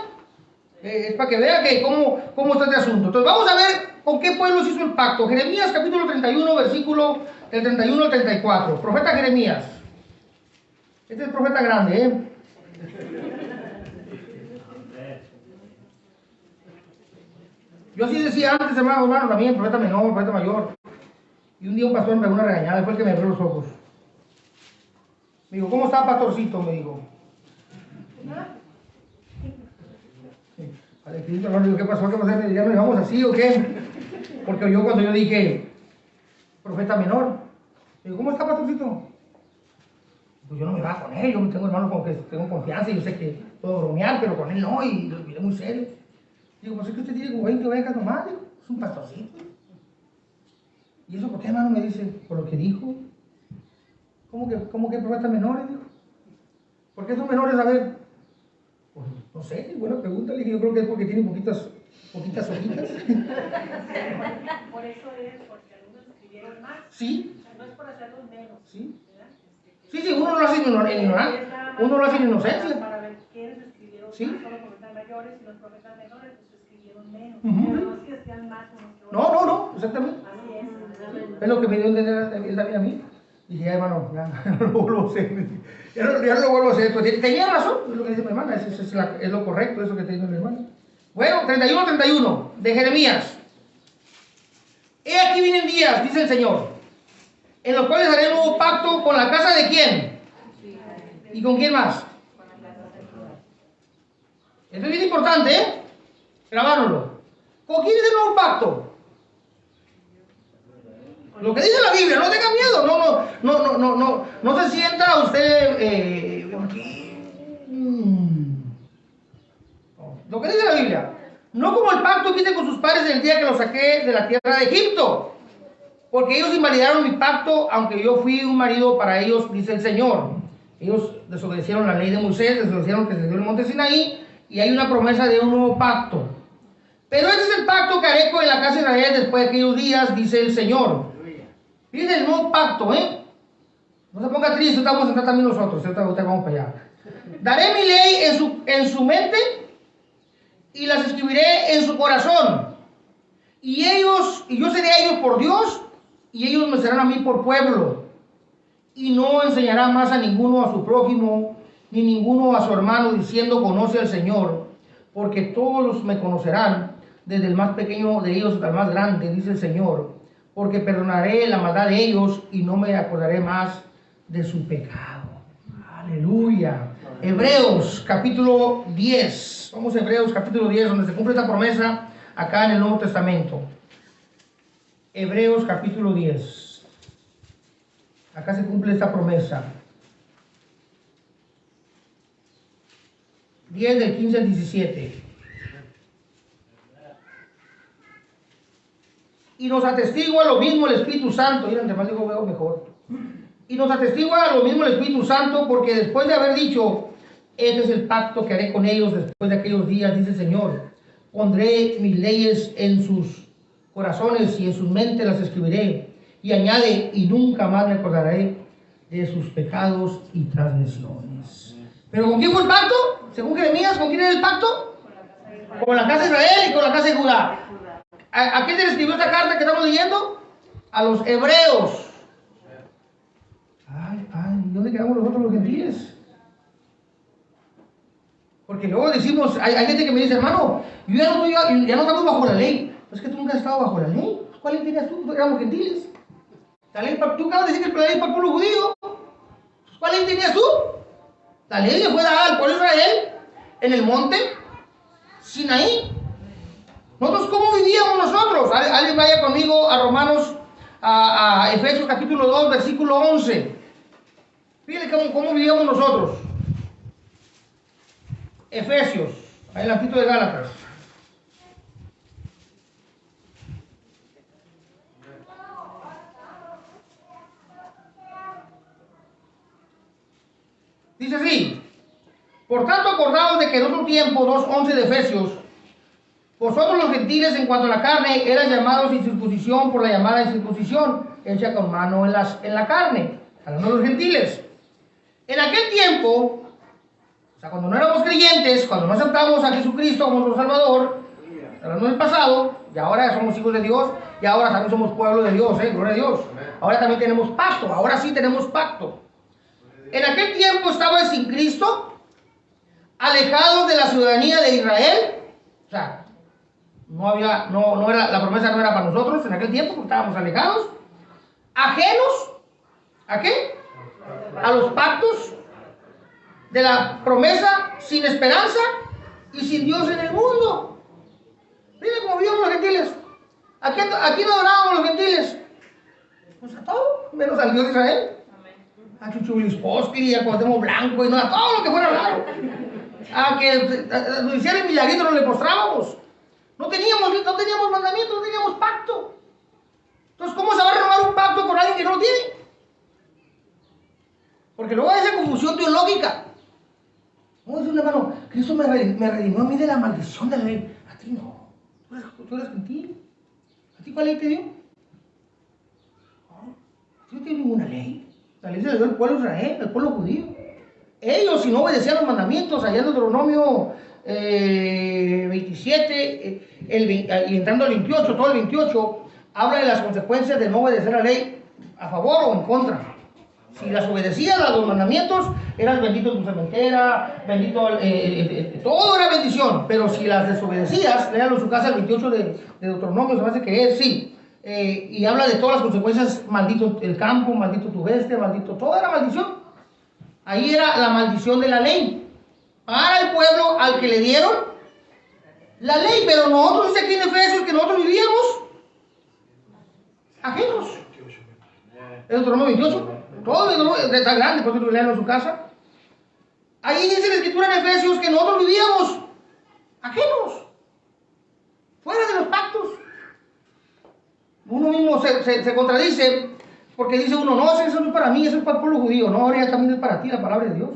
Es para que vean que cómo está este asunto. Entonces vamos a ver con qué pueblos hizo el pacto. Jeremías capítulo 31, versículo del 31 al 34. Profeta Jeremías. Este es profeta grande, ¿eh? Yo así decía antes, hermano, también, profeta menor, profeta mayor. Y un día un pastor me pegó una regañada, fue el que me abrió los ojos. Me dijo, ¿cómo está, pastorcito? Me dijo. Al Espíritu Santo, digo, ¿qué pasó? ¿Qué pasó? ¿Ya nos llevamos así o qué? Porque cuando yo dije, profeta menor, digo, ¿cómo está, pastorcito? Pues yo no me bajo con él, yo tengo hermanos con que tengo confianza y yo sé que puedo bromear, pero con él no, y lo miré muy serio. Digo, pues es que usted tiene como 20 ovejas nomás, digo, es un pastorcito. ¿Y eso por qué, hermano? Me dice, por lo que dijo. ¿Cómo que profetas menores? Dijo. ¿Por qué son menores? A ver. Pues, no sé, buena pregunta. Le dije, yo creo que es porque tienen poquitas hojitas. Por eso es, porque algunos escribieron más. Sí. No es por hacerlos menos. Sí. Sí, uno lo hace en ignorancia. Uno lo hace en inocencia. Para ver quiénes escribieron ¿Sí? más, son los profetas mayores y los profetas menores pues escribieron menos. Uh-huh. Pero no si hacían más unos que otros. No, exactamente. Así es. Es lo que me dio a entender él también a mí. Dije, ya, hermano, ya no lo vuelvo a hacer. Ya no lo vuelvo a hacer. Pues, tenía razón, es lo que dice mi hermana, es lo correcto, eso que te dice mi hermana. Bueno, 31 de Jeremías. He aquí vienen días, dice el Señor, en los cuales haré un nuevo pacto con la casa de quién. ¿Y con quién más? Esto es bien importante, ¿eh? Grabárnoslo. ¿Con quién es el nuevo pacto? Lo que dice la Biblia, no tenga miedo, no se sienta usted lo que dice la Biblia, no como el pacto que hice con sus padres el día que los saqué de la tierra de Egipto, porque ellos invalidaron mi pacto, aunque yo fui un marido para ellos, dice el Señor. Ellos desobedecieron la ley de Moisés, desobedecieron que se dio el monte Sinaí, y hay una promesa de un nuevo pacto. Pero este es el pacto que haré con la casa de Israel después de aquellos días, dice el Señor. Fíjense el nuevo pacto, ¿eh? No se ponga triste, vamos a entrar también nosotros, ahorita vamos para allá. Daré mi ley en su mente y las escribiré en su corazón. Y yo seré a ellos por Dios y ellos me serán a mí por pueblo. Y no enseñará más a ninguno a su prójimo, ni ninguno a su hermano, diciendo, conoce al Señor, porque todos me conocerán, desde el más pequeño de ellos hasta el más grande, dice el Señor. Porque perdonaré la maldad de ellos y no me acordaré más de su pecado. Aleluya. Hebreos capítulo 10. Vamos a Hebreos capítulo 10, donde se cumple esta promesa acá en el Nuevo Testamento. Hebreos capítulo 10. Acá se cumple esta promesa. 10 del 15 al 17. Y nos atestigua lo mismo el Espíritu Santo. Mira, entre más digo, veo mejor. Y nos atestigua lo mismo el Espíritu Santo, porque después de haber dicho, este es el pacto que haré con ellos después de aquellos días, dice el Señor, pondré mis leyes en sus corazones y en sus mentes las escribiré. Y añade, y nunca más me acordaré de sus pecados y transgresiones. Pero ¿con quién fue el pacto? Según Jeremías, ¿con quién era el pacto? Con la casa de Israel y con la casa de Judá. ¿A quién se le escribió esta carta que estamos leyendo? A los hebreos. Ay, ¿dónde quedamos nosotros los gentiles? Porque luego decimos, hay gente que me dice, hermano, ya no estamos bajo la ley. Pues que tú nunca has estado bajo la ley. ¿Cuál ley tenías tú? Éramos gentiles. Tú acabas de decir que la ley para el pueblo judío. ¿Cuál ley tenías tú? La ley le fue dada al pueblo de Israel en el monte Sinaí. Nosotros, ¿cómo vivíamos nosotros? Alguien vaya conmigo a Romanos, a Efesios capítulo 2, versículo 11. Fíjense cómo vivíamos nosotros. Efesios, adelantito de Gálatas. Dice así: por tanto, acordaos de que en otro tiempo, 2:11 de Efesios, vosotros los gentiles en cuanto a la carne eran llamados incircuncisión por la llamada incircuncisión hecha con mano en la carne, hablando de los gentiles. En aquel tiempo, o sea, cuando no éramos creyentes, cuando no aceptamos a Jesucristo como nuestro Salvador, hablando del pasado, y ahora somos hijos de Dios, y ahora también somos pueblo de Dios, gloria a Dios. Ahora también tenemos pacto, ahora sí tenemos pacto. En aquel tiempo estabais sin Cristo, alejados de la ciudadanía de Israel, o sea, no era, la promesa no era para nosotros en aquel tiempo, porque estábamos alejados, ajenos, ¿a qué? A los pactos de la promesa, sin esperanza y sin Dios en el mundo. Miren cómo vivíamos los gentiles. Aquí no adorábamos los gentiles. Pues a todo, menos al Dios de Israel. A Chuchulisposki, a Cuauhtémoc Blanco, y no a todo lo que fuera raro. A que nos hicieran el milagrito, nos le postrábamos. No teníamos mandamiento, no teníamos pacto. Entonces, ¿cómo se va a renovar un pacto con alguien que no lo tiene? Porque luego hay esa confusión teológica. ¿Cómo dice un hermano? Cristo me redimió a mí de la maldición de la ley. A ti no. Tú eres gentil. ¿A ti cuál ley te dio? No, no tiene ninguna ley. La ley se le dio al pueblo de Israel, al pueblo judío. Ellos, si no obedecían los mandamientos, allá en Deuteronomio 27, y entrando al 28, todo el 28, habla de las consecuencias de no obedecer la ley a favor o en contra. Si las obedecías a los mandamientos, eras bendito en tu cementera, bendito, todo era bendición. Pero si las desobedecías, léalo en su casa el 28 de Deuteronomio, se me hace que es, sí. Y habla de todas las consecuencias: maldito el campo, maldito tu bestia, maldito, todo era maldición. Ahí era la maldición de la ley para el pueblo al que le dieron la ley. Pero nosotros, dice aquí en Efesios, que nosotros vivíamos ajenos. ¿Es Deuteronomio 28? Todo está grande, por eso leanlo en su casa. Ahí dice la escritura en Efesios que nosotros vivíamos ajenos, fuera de los pactos. Uno mismo se contradice, porque dice uno: no, eso no es para mí, eso es para el pueblo judío. No, ahora ya también es para ti la palabra de Dios.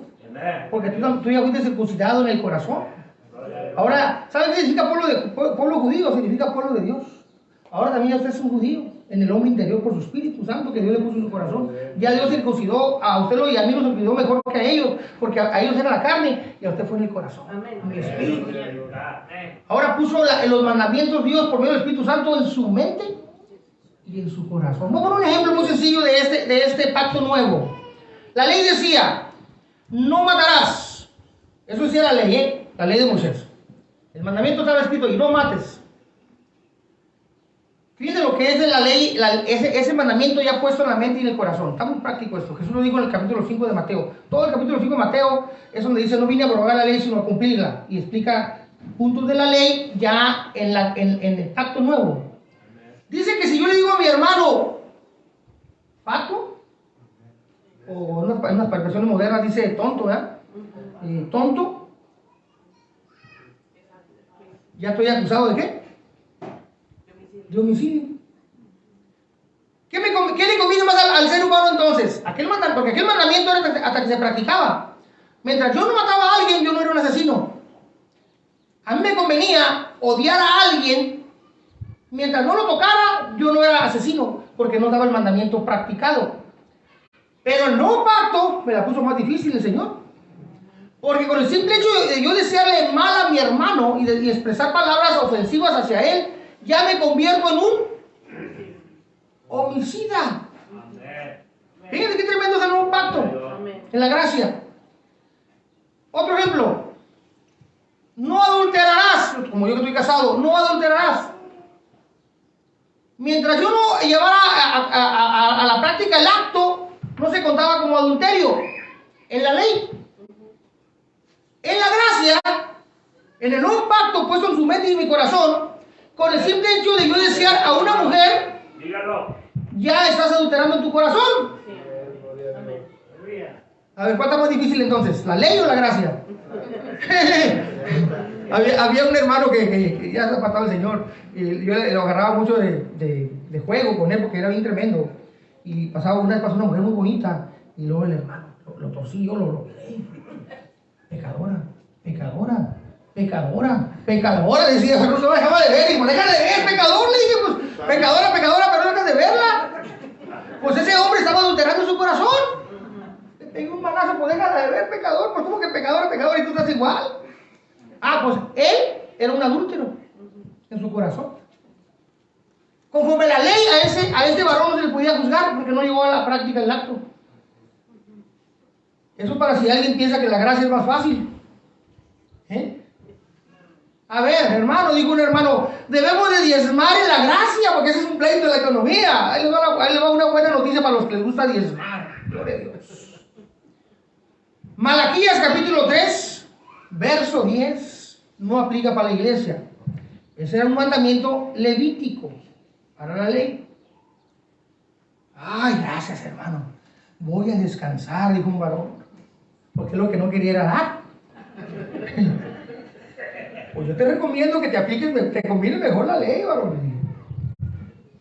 Porque tú ya fuiste circuncidado en el corazón. Ahora, ¿sabes qué significa pueblo judío? Significa pueblo de Dios. Ahora también usted es un judío en el hombre interior por su Espíritu Santo que Dios le puso en su corazón. Ya Dios circuncidó a usted y a mí, nos circuncidó mejor que a ellos, porque a ellos era la carne y a usted fue en el corazón, en el Espíritu. Ahora puso los mandamientos Dios por medio del Espíritu Santo en su mente y en su corazón. Vamos a poner un ejemplo muy sencillo de este pacto nuevo. La ley decía: no matarás. Eso decía la ley, la ley de Moisés. El mandamiento estaba escrito: y no mates. Fíjense lo que es de la ley, ese mandamiento ya puesto en la mente y en el corazón. Está muy práctico esto. Jesús lo dijo en el capítulo 5 de Mateo. Todo el capítulo 5 de Mateo es donde dice: no vine a abrogar la ley, sino a cumplirla. Y explica puntos de la ley ya en el pacto nuevo. Dice que si yo le digo a mi hermano pato, o en unas expresiones modernas dice tonto, ¿verdad? Tonto, ya estoy acusado ¿de qué? De homicidio. ¿Qué le conviene más al ser humano entonces? Porque aquel mandamiento era hasta que se practicaba. Mientras yo no mataba a alguien, yo no era un asesino. A mí me convenía odiar a alguien. Mientras no lo tocara, yo no era asesino, porque no daba el mandamiento practicado. Pero el nuevo pacto me la puso más difícil el Señor. Porque con el simple hecho de yo desearle mal a mi hermano y expresar palabras ofensivas hacia él, ya me convierto en un homicida. Fíjense qué tremendo es el nuevo pacto en la gracia. Otro ejemplo: no adulterarás. Como yo que estoy casado, no adulterarás. Mientras yo no llevara a la práctica el acto, no se contaba como adulterio en la ley. En la gracia, en el nuevo pacto puesto en su mente y en mi corazón, con el simple hecho de yo desear a una mujer, ya estás adulterando en tu corazón. A ver, ¿cuál está más difícil entonces? ¿La ley o la gracia? había un hermano que ya se ha apartado el Señor, y yo lo agarraba mucho de juego con él porque era bien tremendo. Y una vez pasó una mujer muy bonita, y luego el hermano lo torcí, yo lo bloqueé. Pecadora, pecadora, pecadora, pecadora, decía, pero no se dejaba de ver, y dijo, deja de ver, pecador, le dije, pues, pecadora, pecadora, pero no dejas de verla. Pues ese hombre estaba adulterando su corazón. Le pegué un manazo, pues deja de ver, pecador, pues como que pecadora, pecadora, y tú estás igual. Ah, pues él era un adúltero en su corazón. Conforme la ley, a ese varón no se le podía juzgar porque no llegó a la práctica del acto. Eso para si alguien piensa que la gracia es más fácil. A ver, hermano, dijo un hermano, debemos de diezmar en la gracia porque ese es un pleito de la economía. Ahí le va una buena noticia para los que les gusta diezmar. Gloria a Dios. Malaquías capítulo 3, verso 10, no aplica para la iglesia. Ese era un mandamiento levítico para la ley. Ay, gracias, hermano. Voy a descansar, dijo un varón, porque lo que no quería era dar. Pues yo te recomiendo que te apliques, te conviene mejor la ley, varón.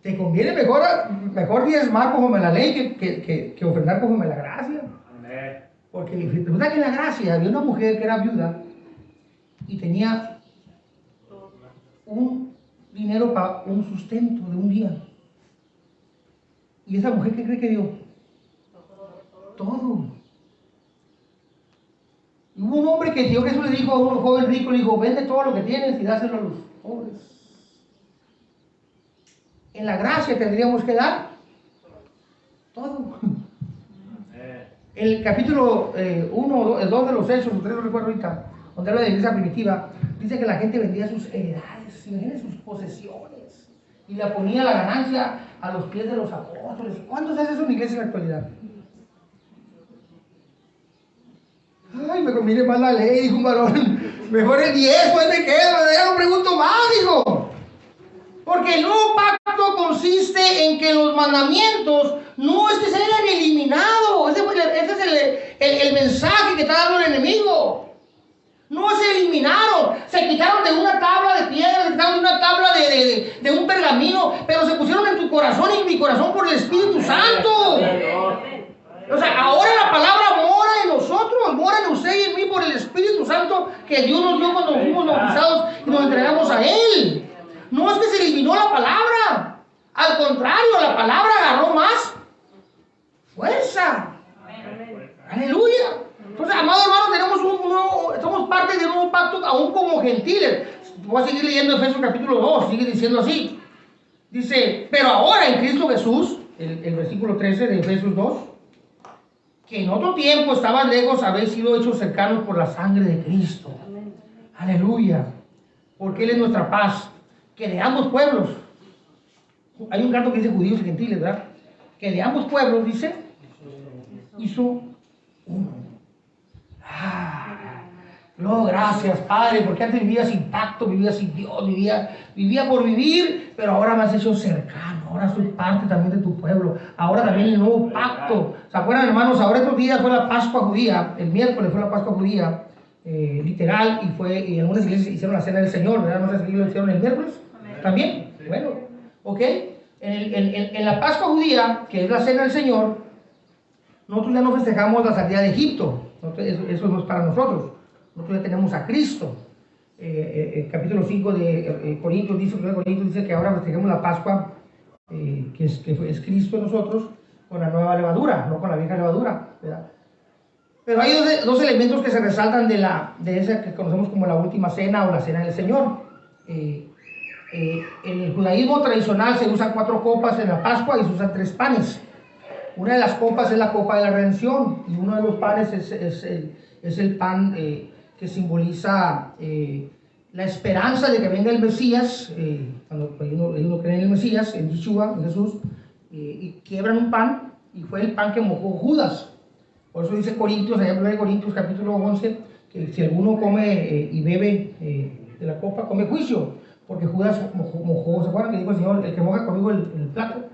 Te conviene mejor diezmar conforme la ley que ofrendar conforme la gracia. Porque resulta que en la gracia había una mujer que era viuda y tenía un dinero para un sustento de un día. ¿Y esa mujer qué cree que dio? Todo. Y hubo un hombre que Dios Jesús le dijo a un joven rico, le dijo, vende todo lo que tienes y dáselo a los pobres. En la gracia tendríamos que dar todo. El capítulo 1, el 2 de los Hechos, 3 no recuerdo ahorita, donde habla de la iglesia primitiva, dice que la gente vendía sus heredades, sus posesiones, y la ponía la ganancia a los pies de los apóstoles. ¿Cuántos hace eso en la iglesia en la actualidad? Ay, me conviene más la ley, dijo un varón. Mejor el 10, pues me quedo, ya no pregunto más, dijo. Porque el nuevo pacto consiste en que los mandamientos no es que se hayan eliminado. Ese es el mensaje que está dando el enemigo. No se eliminaron, se quitaron de una tabla de piedra, se quitaron de una tabla de un pergamino, pero se pusieron en tu corazón y en mi corazón por el Espíritu Santo. O sea, ahora la palabra mora en nosotros, mora en usted y en mí por el Espíritu Santo que Dios nos dio cuando fuimos bautizados y nos entregamos a Él. No es que se eliminó la palabra, al contrario, la palabra agarró más fuerza. Aleluya. Entonces, amado hermano, somos parte de un nuevo pacto, aún como gentiles. Voy a seguir leyendo Efesios capítulo 2, sigue diciendo así. Dice, pero ahora en Cristo Jesús, el versículo 13 de Efesios 2, que en otro tiempo estaban lejos, habéis sido hechos cercanos por la sangre de Cristo. Aleluya. Porque Él es nuestra paz. Que de ambos pueblos, hay un canto que dice judíos y gentiles, ¿verdad? Que de ambos pueblos, dice, hizo uno. No, gracias, Padre, porque antes vivía sin pacto, vivía sin Dios, vivía por vivir, pero ahora me has hecho cercano, ahora soy parte también de tu pueblo, ahora también el nuevo pacto. ¿Se acuerdan, hermanos? Ahora estos días fue la Pascua judía, el miércoles fue la Pascua judía, literal, y algunas iglesias hicieron la Cena del Señor, ¿verdad? No sé si lo hicieron el miércoles, ¿también? Sí. Bueno, ok. En la Pascua judía, que es la Cena del Señor, nosotros ya no festejamos la salida de Egipto, eso no es para nosotros. Nosotros ya tenemos a Cristo. Capítulo 5 de Corintios dice que ahora festejamos la Pascua, que es Cristo en nosotros, con la nueva levadura, no con la vieja levadura, ¿verdad? Pero hay dos elementos que se resaltan de esa que conocemos como la última cena o la cena del Señor. En el judaísmo tradicional se usan 4 copas en la Pascua y se usan 3 panes. Una de las copas es la copa de la redención y uno de los panes es el pan que simboliza la esperanza de que venga el Mesías, cuando ellos creen en el Mesías, en Yeshua, en Jesús, y quiebran un pan, y fue el pan que mojó Judas. Por eso dice Corintios, allá en 1 Corintios capítulo 11, que si alguno come y bebe de la copa, come juicio, porque Judas mojó, ¿se acuerdan que dijo el Señor, el que moja conmigo el plato,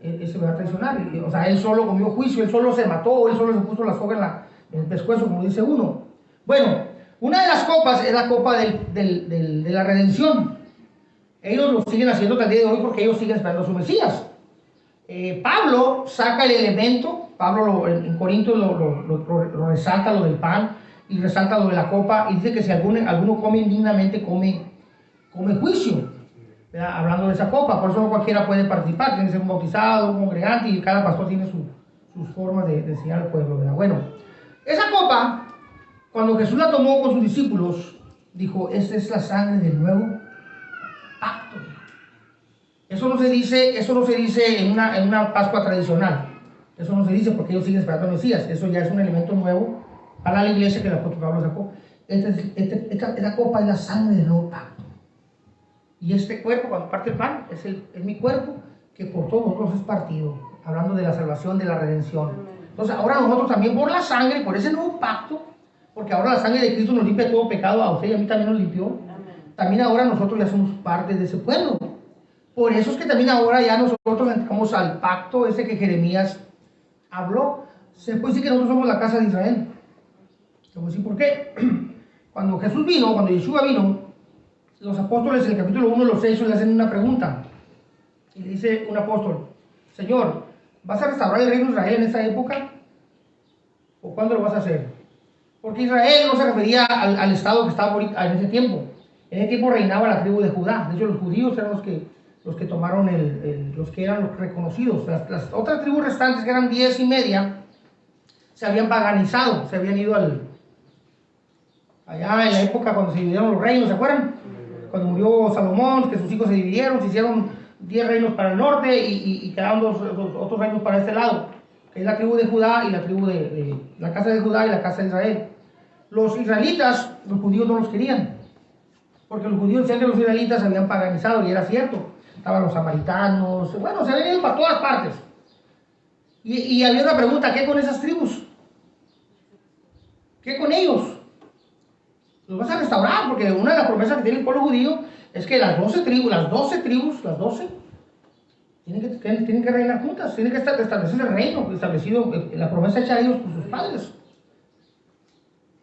ese me va a traicionar? O sea, él solo comió juicio, él solo se mató, él solo se puso la soga en el pescuezo, como dice uno. Bueno, una de las copas es la copa de la redención. Ellos lo siguen haciendo hasta el día de hoy porque ellos siguen esperando a su Mesías. Pablo saca el elemento, Pablo en Corintios lo resalta lo del pan y resalta lo de la copa y dice que si alguno come indignamente, come juicio, ¿verdad? Hablando de esa copa, por eso no cualquiera puede participar, tiene que ser un bautizado, un congregante y cada pastor tiene sus formas de enseñar al pueblo, ¿verdad? Bueno, esa copa, cuando Jesús la tomó con sus discípulos, dijo, esta es la sangre del nuevo pacto. Eso no se dice en una Pascua tradicional. Eso no se dice porque ellos siguen esperando al Mesías. Eso ya es un elemento nuevo para la iglesia que el apóstol Pablo sacó. Esta copa es la sangre del nuevo pacto. Y este cuerpo, cuando parte el pan, es mi cuerpo que por todos nosotros es partido. Hablando de la salvación, de la redención. Entonces ahora nosotros también por la sangre, por ese nuevo pacto, porque ahora la sangre de Cristo nos limpia de todo pecado, a usted y a mí también nos limpió. También ahora nosotros ya somos parte de ese pueblo. Por eso es que también ahora ya nosotros entramos al pacto ese que Jeremías habló. Se puede decir que nosotros somos la casa de Israel. Se puede decir por qué. Cuando Jesús vino, cuando Yeshua vino, los apóstoles en el capítulo 1 de los Hechos le hacen una pregunta. Y le dice un apóstol, Señor, ¿vas a restaurar el reino de Israel en esa época? ¿O cuándo lo vas a hacer? Porque Israel no se refería al estado que estaba en ese tiempo. En ese tiempo reinaba la tribu de Judá. De hecho, los judíos eran los que tomaron los que eran los reconocidos. Las otras tribus restantes, que eran 10 y media, se habían paganizado, se habían ido allá en la época cuando se dividieron los reinos, ¿se acuerdan? Cuando murió Salomón, que sus hijos se dividieron, se hicieron 10 reinos para el norte y quedaron otros reinos para este lado, que es la tribu de Judá y la tribu de la casa de Judá y la casa de Israel. Los israelitas, los judíos no los querían, porque los judíos decían que los israelitas se habían paganizado, y era cierto. Estaban los samaritanos, bueno, se habían ido para todas partes. Y había una pregunta, ¿qué con esas tribus? ¿Qué con ellos? ¿Los vas a restaurar? Porque una de las promesas que tiene el pueblo judío es que las 12 tribus, tienen que reinar juntas, tienen que establecer el reino, establecido, la promesa hecha a ellos por sus padres.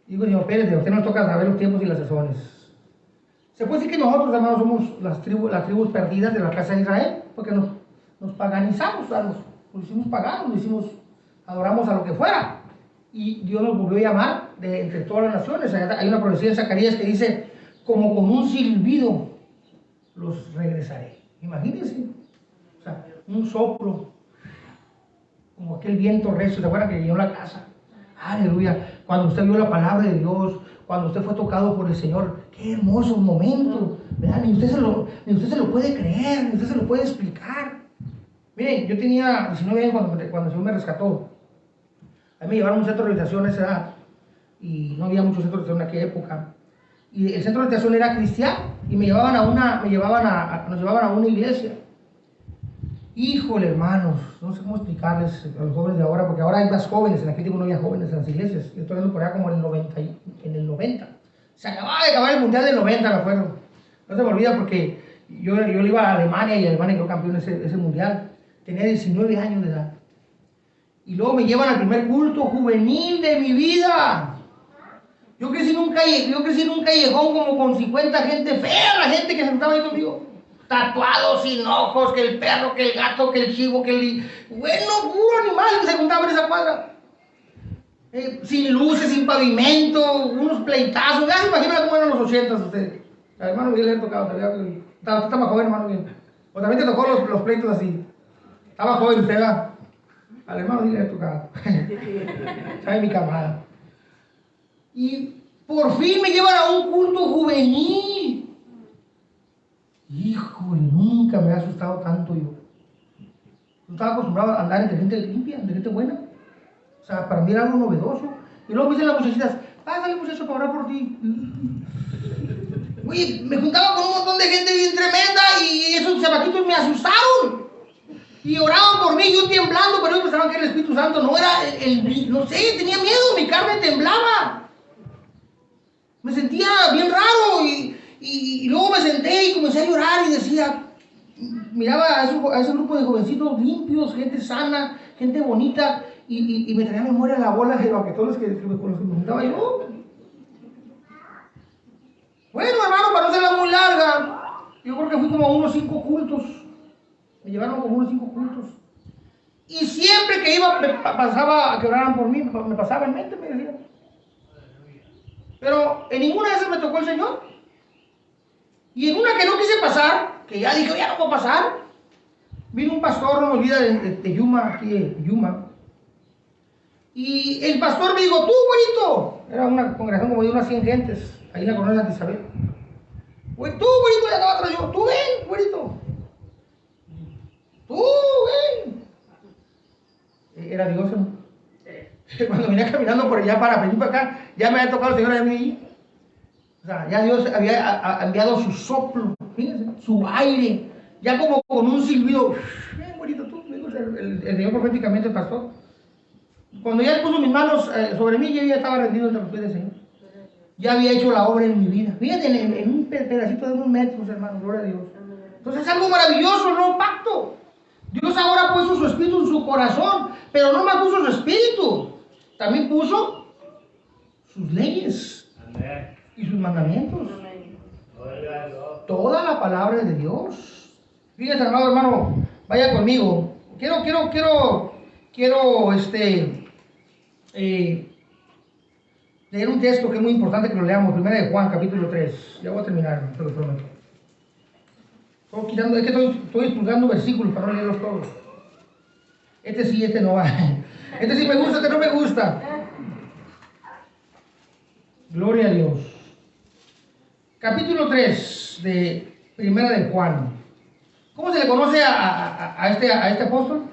Digo, señor Pérez, a usted nos toca saber los tiempos y las sazones. Se puede decir que nosotros, hermanos, somos las tribus perdidas de la casa de Israel, porque nos paganizamos, nos hicimos paganos, adoramos a lo que fuera. Y Dios nos volvió a llamar de entre todas las naciones. Hay una profecía de Zacarías que dice, como con un silbido los regresaré. Imagínense, o sea, un soplo, como aquel viento recio, ¿se acuerdan que llenó la casa? Aleluya. Cuando usted vio la palabra de Dios, cuando usted fue tocado por el Señor, qué hermoso momento, ¿verdad? Ni usted se lo puede creer, ni usted se lo puede explicar. Miren, yo tenía 19 años cuando el Señor me rescató. A mí me llevaron a un centro de rehabilitación a esa edad, y no había muchos centros de rehabilitación en aquella época. Y el centro de rehabilitación era cristiano, y nos llevaban a una iglesia. Híjole, hermanos, no sé cómo explicarles a los jóvenes de ahora, porque ahora hay más jóvenes, en aquel tiempo no había jóvenes en las iglesias. Yo estoy hablando por allá como en el 90. Se acababa de acabar el Mundial del 90, me acuerdo. No se me olvida porque yo le iba a Alemania y Alemania quedó campeón ese Mundial. Tenía 19 años de edad. Y luego me llevan al primer culto juvenil de mi vida. Yo crecí en un callejón como con 50 gente fea, la gente que se sentaba ahí conmigo. Tatuados, sin ojos, que el perro, que el gato, que el chivo, bueno, puro animal que se juntaba en esa cuadra. Sin luces, sin pavimento, unos pleitazos. Ya se imaginan cómo eran los 80 ustedes. Al hermano Miguel le ha tocado, estaba más joven, hermano Miguel. O también te tocó los pleitos así. Estaba joven usted, ¿verdad? Al hermano Miguel le ha tocado. Sabe mi camada. Y por fin me llevan a un culto juvenil. Híjole, nunca me ha asustado tanto yo. Yo estaba acostumbrado a andar entre gente limpia, entre gente buena. O sea, para mí era algo novedoso. Y luego me dicen las muchachitas, pásale muchacho para orar por ti. Oye, me juntaba con un montón de gente bien tremenda y esos chamaquitos me asustaron. Y oraban por mí, yo temblando, pero ellos pensaban que era el Espíritu Santo. No era no sé, tenía miedo, mi carne temblaba. Me sentía bien raro y luego me senté y comencé a llorar y decía, miraba a ese grupo de jovencitos limpios, gente sana, gente bonita, y me traía a memoria la bola de baquetones con los que me juntaba yo. Bueno, hermano, para no hacerla muy larga, yo creo que fui como a unos 5 cultos. Me llevaron como unos 5 cultos. Y siempre que iba, pasaba a que oraran por mí, me pasaba en mente, me decían. Pero en ninguna de esas me tocó el Señor. Y en una que no quise pasar, que ya dije, ya no puedo pasar, vino un pastor, no me olvida, de Yuma, aquí de Yuma. Y el pastor me dijo, tú, güerito, era una congregación como de unas 100 gentes, ahí en la colonia Santa Isabel. Pues tú, güerito, ya estaba atrás yo, tú ven, güerito. Tú, ven. Era Dios, ¿no? Cuando venía caminando por allá para venir para acá, ya me había tocado el Señor a mí. O sea, ya Dios había enviado su soplo, fíjense, su aire, ya como con un silbido. Ven, güerito, tú, me dijo el Señor proféticamente, el pastor. Cuando ya puso mis manos sobre mí, yo ya estaba rendido entre los pies del Señor. Ya había hecho la obra en mi vida. Fíjate, en un pedacito de unos metros, hermano, gloria a Dios. Entonces es algo maravilloso, el nuevo pacto. Dios ahora ha puesto su espíritu en su corazón, pero no más puso su espíritu, también puso sus leyes y sus mandamientos. Toda la palabra de Dios. Fíjate, hermano, vaya conmigo. Quiero leer un texto que es muy importante que lo leamos, 1 de Juan, capítulo 3. Ya voy a terminar, te lo prometo. Es que estoy explicando versículos para no leerlos todos. Este sí, este no va. Este sí me gusta, este no me gusta. Gloria a Dios. Capítulo 3 de 1 de Juan. ¿Cómo se le conoce a este apóstol?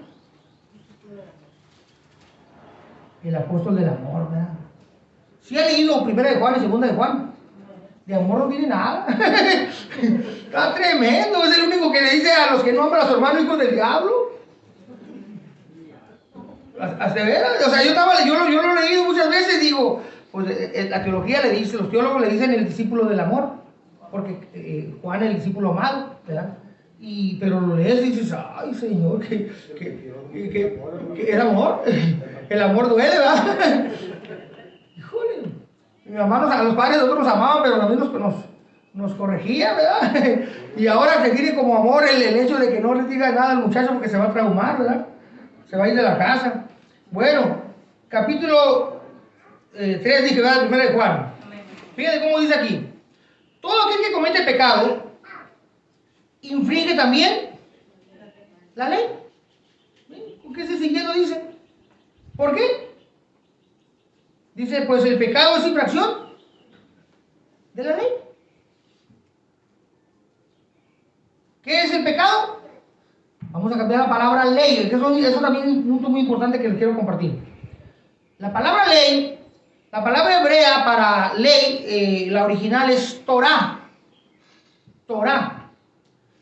El apóstol del amor, ¿verdad? ¿Sí ha leído 1 de Juan y 2 de Juan? De amor no tiene nada. Está tremendo. Es el único que le dice a los que no aman a su hermano hijos del diablo. Hasta veras. O sea, yo lo he leído muchas veces y digo, pues la teología le dice, los teólogos le dicen el discípulo del amor. Porque Juan es el discípulo amado, ¿verdad? Pero lo lees y dices, ay Señor, que el amor. El amor duele, ¿verdad? Híjole. Mis hermanos, a los padres de nosotros nos amaban, pero también nos corregía, ¿verdad? Y ahora se tiene como amor el hecho de que no le diga nada al muchacho porque se va a traumar, ¿verdad? Se va a ir de la casa. Bueno, capítulo 3, dije, ¿verdad? 1 de Juan. Fíjate cómo dice aquí. Todo aquel que comete pecado infringe también la ley. ¿Por qué ese siguiendo dice? ¿Por qué? Dice, pues el pecado es infracción de la ley. ¿Qué es el pecado? Vamos a cambiar la palabra ley. Eso también es un punto muy importante que les quiero compartir. La palabra ley, la palabra hebrea para ley, la original es Torah. Torah.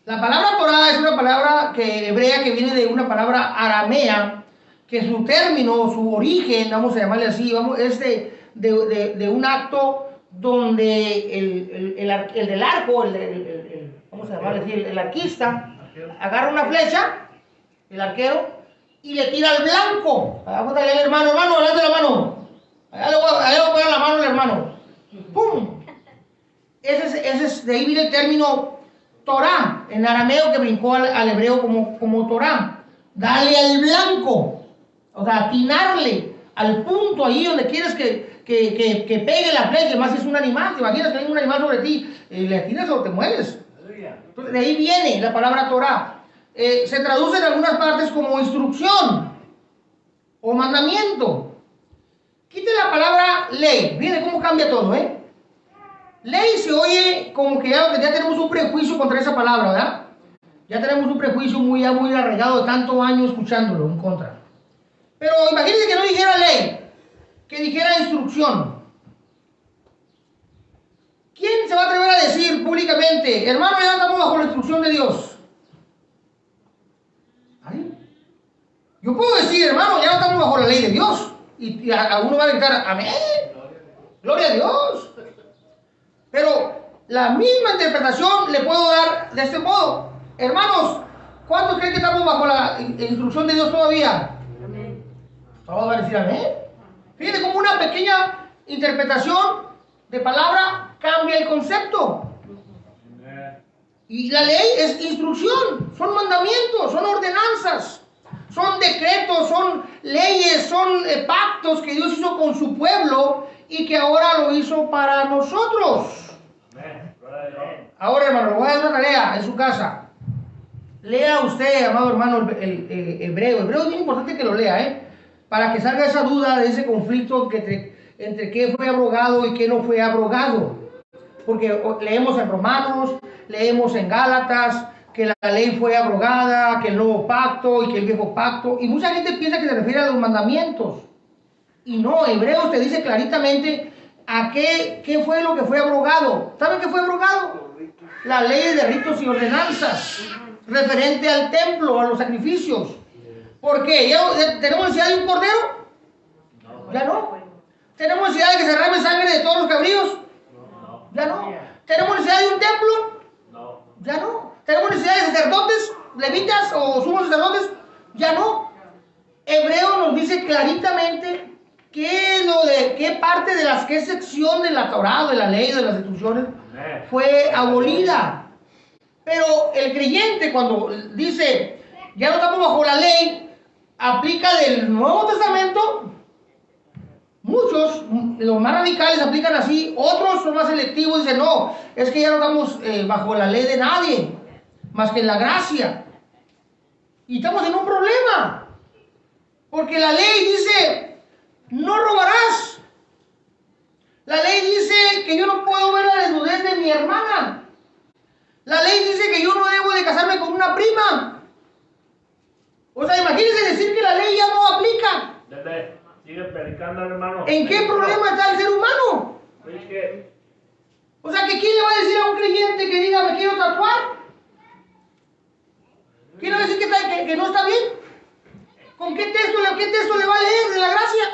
La palabra Torah es una palabra hebrea que viene de una palabra aramea, que su término, su origen, vamos a llamarle así, es de un acto donde el del arco, vamos a llamarle así, el arquista, agarra una flecha, el arquero, y le tira al blanco. Vamos a darle al hermano, adelante la mano. Allá le voy a poner la mano al hermano. ¡Pum! De ahí viene el término Torah, en arameo, que brincó al hebreo como Torah. Dale al blanco. O sea, atinarle al punto ahí donde quieres que pegue la flecha. Además es un animal. ¿Te imaginas que hay un animal sobre ti? Le atinas o te mueves. Entonces, de ahí viene la palabra Torah. Se traduce en algunas partes como instrucción o mandamiento. Quite la palabra ley. Miren cómo cambia todo, ¿eh? Ley se oye como que ya tenemos un prejuicio contra esa palabra, ¿verdad? Ya tenemos un prejuicio muy arraigado de tantos años escuchándolo en contra. Pero imagínense que no dijera ley, que dijera instrucción. ¿Quién se va a atrever a decir públicamente, hermano, ya estamos bajo la instrucción de Dios? ¿Ay? Yo puedo decir, hermano, ya no estamos bajo la ley de Dios. Y a uno va a gritar, amén, gloria a Dios. Pero la misma interpretación le puedo dar de este modo. Hermanos, ¿cuántos creen que estamos bajo la instrucción de Dios todavía? Amén. Todos van a decir amén. Fíjense cómo una pequeña interpretación de palabra cambia el concepto. Y la ley es instrucción, son mandamientos, son ordenanzas, son decretos, son leyes, son pactos que Dios hizo con su pueblo y que ahora lo hizo para nosotros. Ahora, hermano, le voy a dar una tarea en su casa. Lea usted, amado hermano, el hebreo. Hebreo es bien importante que lo lea, para que salga esa duda de ese conflicto entre qué fue abrogado y qué no fue abrogado. Porque leemos en Romanos, leemos en Gálatas, que la ley fue abrogada, que el nuevo pacto y que el viejo pacto. Y mucha gente piensa que se refiere a los mandamientos. Y no, Hebreos te dice claritamente a qué fue lo que fue abrogado. ¿Saben qué fue abrogado? Las leyes de ritos y ordenanzas referente al templo, a los sacrificios. ¿Por qué? ¿Ya tenemos necesidad de un cordero? Ya no. ¿Tenemos necesidad de que se derrame sangre de todos los cabríos? Ya no. ¿Tenemos necesidad de un templo? Ya no. ¿Tenemos necesidad de sacerdotes, levitas o sumos sacerdotes? Ya no. Hebreo nos dice claritamente qué parte de qué sección de la Torá, de la ley, de las instrucciones fue abolida. Pero el creyente, cuando dice ya no estamos bajo la ley, aplica del Nuevo Testamento. Muchos, los más radicales, aplican así. Otros son más selectivos y dicen no, es que ya no estamos bajo la ley de nadie más que en la gracia. Y estamos en un problema, porque la ley dice no robarás. La ley dice que yo no puedo ver la desnudez de mi hermana. La ley dice que yo no debo de casarme con una prima. O sea, imagínense decir que la ley ya no aplica. Sigue predicando, hermano. ¿En qué problema está el ser humano? O sea, que ¿quién le va a decir a un creyente que diga me quiero tatuar? ¿Quién le va a decir que no está bien? ¿Con qué texto le va a leer de la gracia?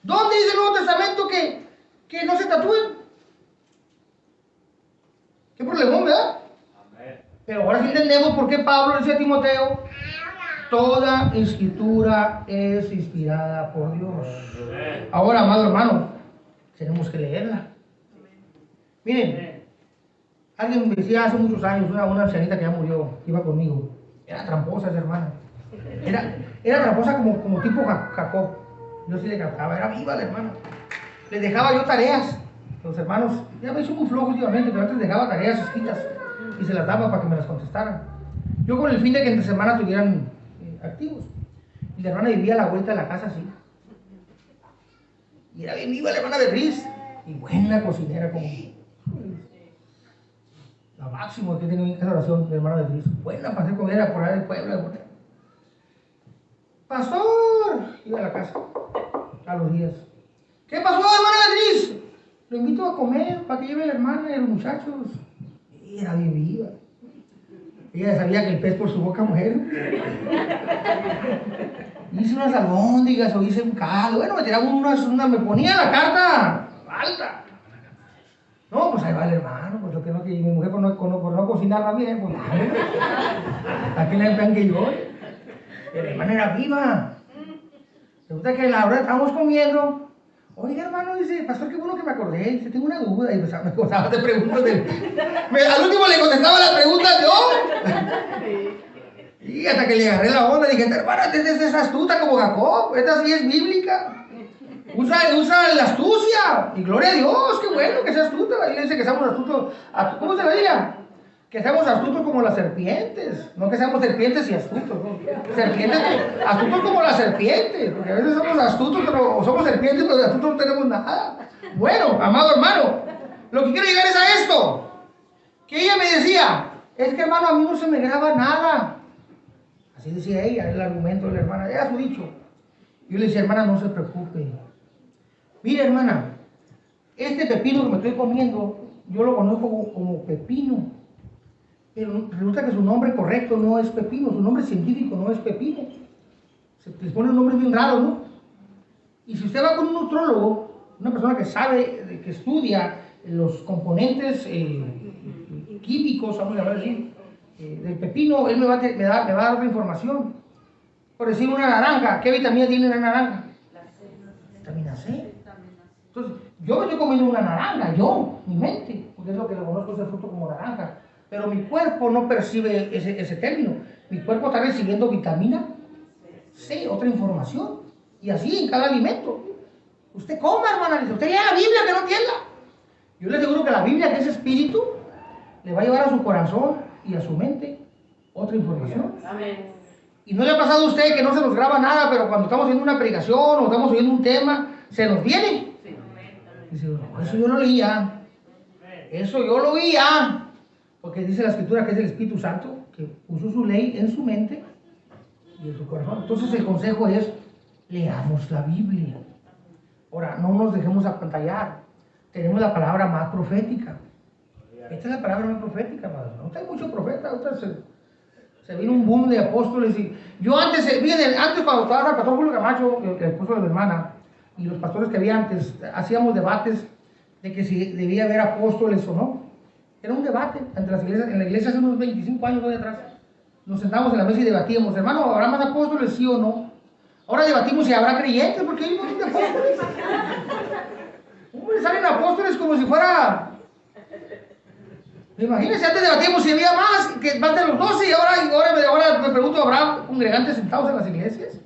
¿Dónde dice el Nuevo Testamento que no se tatúen? ¿Qué problemón, verdad? Amén. Pero ahora sí entendemos por qué Pablo dice a Timoteo: toda escritura es inspirada por Dios. Amén. Ahora, amado hermano, tenemos que leerla. Miren, alguien me decía hace muchos años, una ancianita que ya murió, iba conmigo. Era tramposa esa hermana. Era tramposa como tipo Jacob. Yo sí le cantaba, era viva la hermana. Les dejaba yo tareas. Los hermanos, ya me hizo muy flojo últimamente, pero antes dejaba tareas escritas y se las daba para que me las contestaran. Yo con el fin de que entre semana estuvieran activos. Y la hermana vivía a la vuelta de la casa así. Y era bien viva la hermana de Riz. Y buena cocinera como la máxima que he tenido en esa oración, la hermana de Riz. Buena para hacer comida por ahí del pueblo. Pastor, iba a la casa a los días. ¿Qué pasó, hermana Beatriz? Lo invito a comer para que lleve a la hermana y a los muchachos. Y era bien viva. Ella sabía que el pez por su boca mujer. Hice unas albóndigas o hice un caldo. Bueno, me tiraban me ponía la carta alta. No, pues ahí va el hermano, pues lo que no, que mi mujer por no cocinarla bien, pues ¿a qué le emplean que yo? Pero la hermana era viva. Resulta que a la hora estábamos comiendo. Oiga, hermano, dice, pastor, qué bueno que me acordé. Dice, tengo una duda. Y me contaba de preguntas. Al último le contestaba las preguntas yo. Y hasta que le agarré la onda, dije, hermana, esta es astuta como Jacob. Esta sí es bíblica. Usa la astucia. Y gloria a Dios, qué bueno que sea astuta. La Biblia dice que seamos astutos. ¿Cómo se la diría? Que seamos astutos como las serpientes. No que seamos serpientes y astutos, ¿no? Serpientes, astutos como las serpientes. Porque a veces somos astutos, pero somos serpientes, pero de astutos no tenemos nada. Bueno, amado hermano, lo que quiero llegar es a esto. Que ella me decía, es que hermano, a mí no se me graba nada. Así decía ella, el argumento de la hermana. Era su dicho. Yo le decía, hermana, no se preocupe. Mire, hermana, este pepino que me estoy comiendo, yo lo conozco como pepino. Pero resulta que su nombre correcto no es pepino, su nombre científico no es pepino. Se les pone un nombre bien raro, ¿no? Y si usted va con un nutrólogo, una persona que sabe, que estudia los componentes químicos, vamos a llamar así, del pepino, él me va a dar otra información. Por decir una naranja, ¿qué vitamina tiene una naranja? Vitamina C. Entonces, yo me estoy comiendo una naranja, mi mente, porque es lo que le conozco ese fruto como naranja. Pero mi cuerpo no percibe ese término. Mi cuerpo está recibiendo vitamina C, otra información. Y así en cada alimento. Usted coma, hermana, dice, usted lea la Biblia, que no entienda. Yo le aseguro que la Biblia, que es espíritu, le va a llevar a su corazón y a su mente otra información. Amén. Y no le ha pasado a usted que no se nos graba nada, pero cuando estamos haciendo una predicación o estamos oyendo un tema, se nos viene. Dice, no, eso yo lo leía. Eso yo lo oía. Porque dice la Escritura que es el Espíritu Santo, que puso su ley en su mente y en su corazón. Entonces el consejo es, leamos la Biblia. Ahora, no nos dejemos apantallar. Tenemos la palabra más profética. Esta es la palabra más profética, madre. No hay muchos profetas. Ahorita se vino un boom de apóstoles. Y yo antes, antes cuando estaba el pastor Julio Camacho, el esposo de mi hermana, y los pastores que había antes, hacíamos debates de que si debía haber apóstoles o no. Era un debate entre las iglesias. En la iglesia hace unos 25 años de atrás. Nos sentábamos en la mesa y debatíamos, hermano, ¿habrá más apóstoles, sí o no? Ahora debatimos si habrá creyentes, porque hay un montón de apóstoles. Hombre, salen apóstoles como si fuera... Imagínense, antes debatíamos si había más, que más de los 12, y ahora me pregunto, ¿habrá congregantes sentados en las iglesias?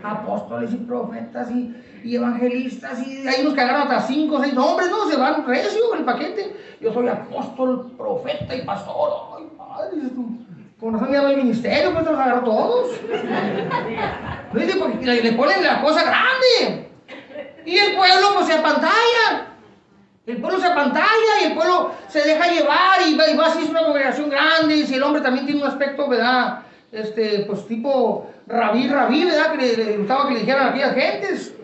Apóstoles y profetas y evangelistas, y hay unos que agarran hasta 5 o 6 nombres, ¿no? Se van recio el paquete. Yo soy apóstol, profeta y pastor. Ay, padre, dices tú. Con razón llama el ministerio, pues los agarró todos. No dice, porque le ponen la cosa grande. Y el pueblo pues se apantalla. El pueblo se apantalla y el pueblo se deja llevar y va así, es una congregación grande. Y si el hombre también tiene un aspecto, ¿verdad? Pues tipo rabí, ¿verdad? Que le gustaba que le dijeran a aquellas gentes.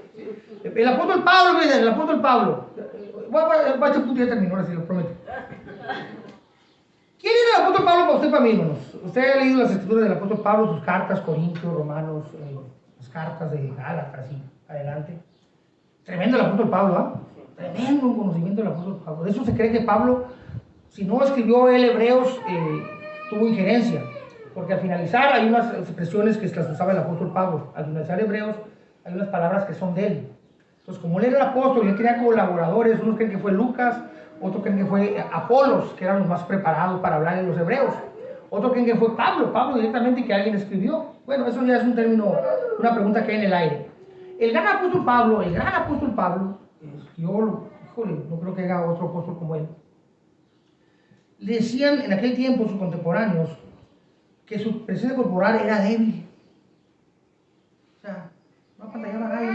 El apóstol Pablo, miren, el apóstol Pablo. Voy a echar punto y ya terminó, ahora sí, lo prometo. ¿Quién era el apóstol Pablo para usted, para mí, hermanos? Usted ha leído las escrituras del apóstol Pablo, sus cartas, Corintios, Romanos, las cartas de Gálatas y adelante. Tremendo el apóstol Pablo, ¿ah? Tremendo conocimiento del apóstol Pablo. De eso se cree que Pablo, si no escribió él Hebreos, tuvo injerencia. Porque al finalizar hay unas expresiones que las usaba el apóstol Pablo. Al finalizar Hebreos hay unas palabras que son de él. Entonces, como él era el apóstol y él tenía colaboradores, unos creen que fue Lucas, otros creen que fue Apolos, que eran los más preparados para hablar de los hebreos. Otros creen que fue Pablo directamente, que alguien escribió. Bueno, eso ya es un término, una pregunta que hay en el aire. El gran apóstol Pablo, no creo que haya otro apóstol como él. Le decían en aquel tiempo sus contemporáneos que su presencia corporal era débil. O sea, no apantallaba a nadie.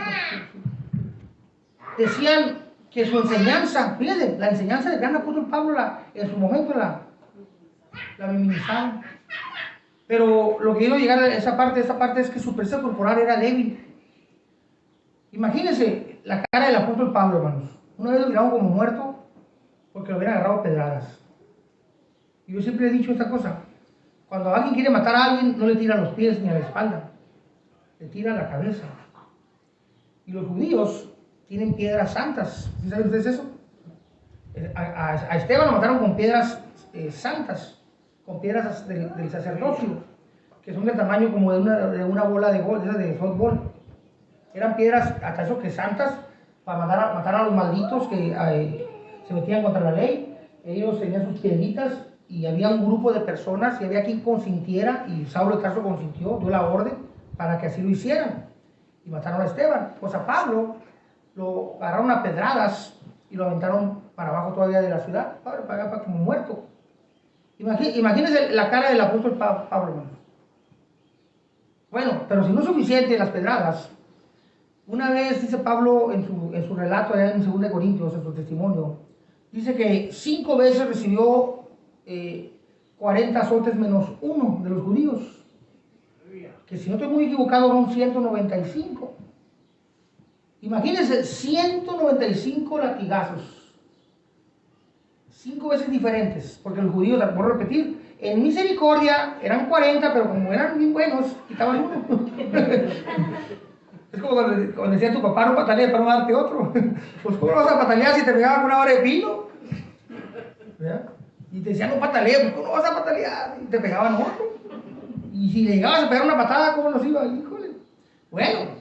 Decían que su enseñanza, fíjense, la enseñanza del gran apóstol Pablo en su momento la minimizaban. Pero lo que quiero llegar a esa parte es que su presencia corporal era débil. Imagínense la cara del apóstol Pablo, hermanos. Una vez lo tiraron como muerto porque lo hubieran agarrado a pedradas. Y yo siempre he dicho esta cosa: cuando alguien quiere matar a alguien, no le tira a los pies ni a la espalda, le tira a la cabeza. Y los judíos tienen piedras santas. ¿Sí saben ustedes eso? A Esteban lo mataron con piedras santas, con piedras del sacerdocio, que son del tamaño como de una bola de gol, de softball. Eran piedras, hasta eso que santas, para matar a los malditos que se metían contra la ley. Ellos tenían sus piedritas y había un grupo de personas y había quien consintiera, y Saulo de Tarso consintió, dio la orden para que así lo hicieran. Y mataron a Esteban. Pues a Pablo lo agarraron a pedradas y lo aventaron para abajo todavía de la ciudad, para como muerto. Imagínense la cara del apóstol Pablo, hermano. Bueno, pero si no es suficiente las pedradas, una vez dice Pablo en su relato allá en 2 Corintios, en su testimonio, dice que 5 veces recibió 40 azotes menos 1 de los judíos. Que si no estoy muy equivocado son 195. Imagínense, 195 latigazos. 5 veces diferentes, porque los judíos, por repetir, en misericordia eran 40, pero como eran bien buenos, quitaban uno. Es como cuando decía tu papá, no patalees para no darte otro. Pues ¿cómo vas a patalear si te pegaban una hora de pino? ¿Verdad? Y te decían, no patalees, pues ¿cómo vas a patalear? Y te pegaban otro. Y si le llegabas a pegar una patada, ¿cómo nos iba? Híjole. Bueno,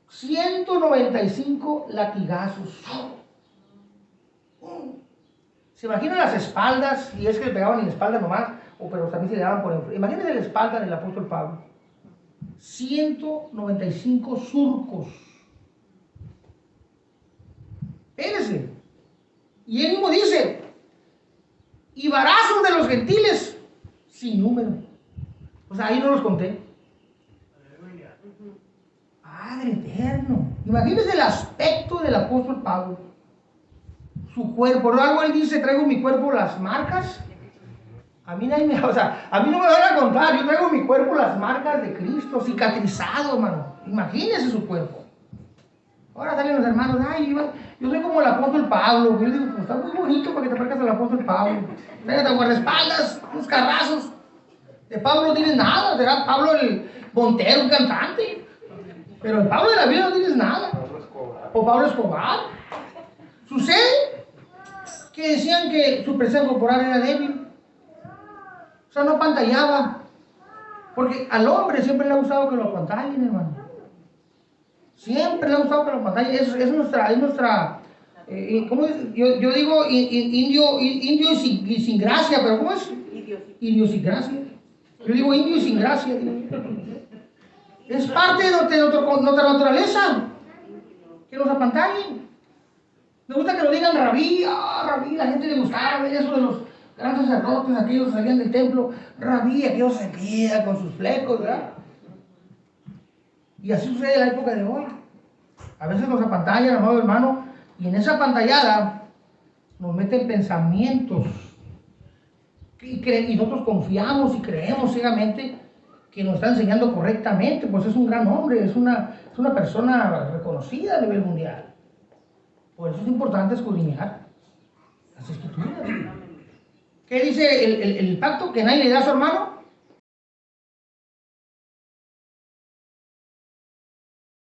195 latigazos. ¿Se imaginan las espaldas? Y es que le pegaban en la espalda nomás, pero también se le daban por enfrente. Imagínense la espalda del apóstol Pablo. 195 surcos. Espérese. Y él mismo dice, y varazos de los gentiles sin número. O sea, ahí no los conté. Padre eterno. Imagínense el aspecto del apóstol Pablo. Su cuerpo. Por algo él dice, traigo en mi cuerpo las marcas. A mí nadie me, o sea, a mí no me van a contar. Yo traigo en mi cuerpo las marcas de Cristo, cicatrizado, hermano. Imagínense su cuerpo. Ahora salen los hermanos, ay, yo soy como el apóstol Pablo. Yo digo, pues está muy bonito para que te parezcas al apóstol Pablo. Tráigate guardaespaldas, unos carrazos. De Pablo no tienes nada, será Pablo el Montero, un cantante. Pero el Pablo de la Biblia no tienes nada. O Pablo Escobar. Sucede que decían que su presencia corporal era débil. O sea, no apantallaba. Porque al hombre siempre le ha gustado que lo apantallen, hermano. Siempre le ha gustado que lo apantallen. Es nuestra ¿cómo es? Yo digo indio y sin gracia, pero ¿cómo es? Indio sin gracia. Yo digo indio y sin gracia. Es parte de nuestra naturaleza que nos apantallen. Me gusta que lo digan rabí, rabí, la gente le gustaba ver eso de los grandes sacerdotes, aquellos que salían del templo, rabí, aquellos se quedan con sus flecos, ¿verdad? Y así sucede en la época de hoy. A veces nos apantallan, amado hermano, y en esa pantallada nos meten pensamientos y nosotros confiamos y creemos ciegamente que nos está enseñando correctamente, pues es un gran hombre, es una persona reconocida a nivel mundial. Por eso es importante escudriñar las escrituras. ¿Qué dice el pacto? Que nadie le da a su hermano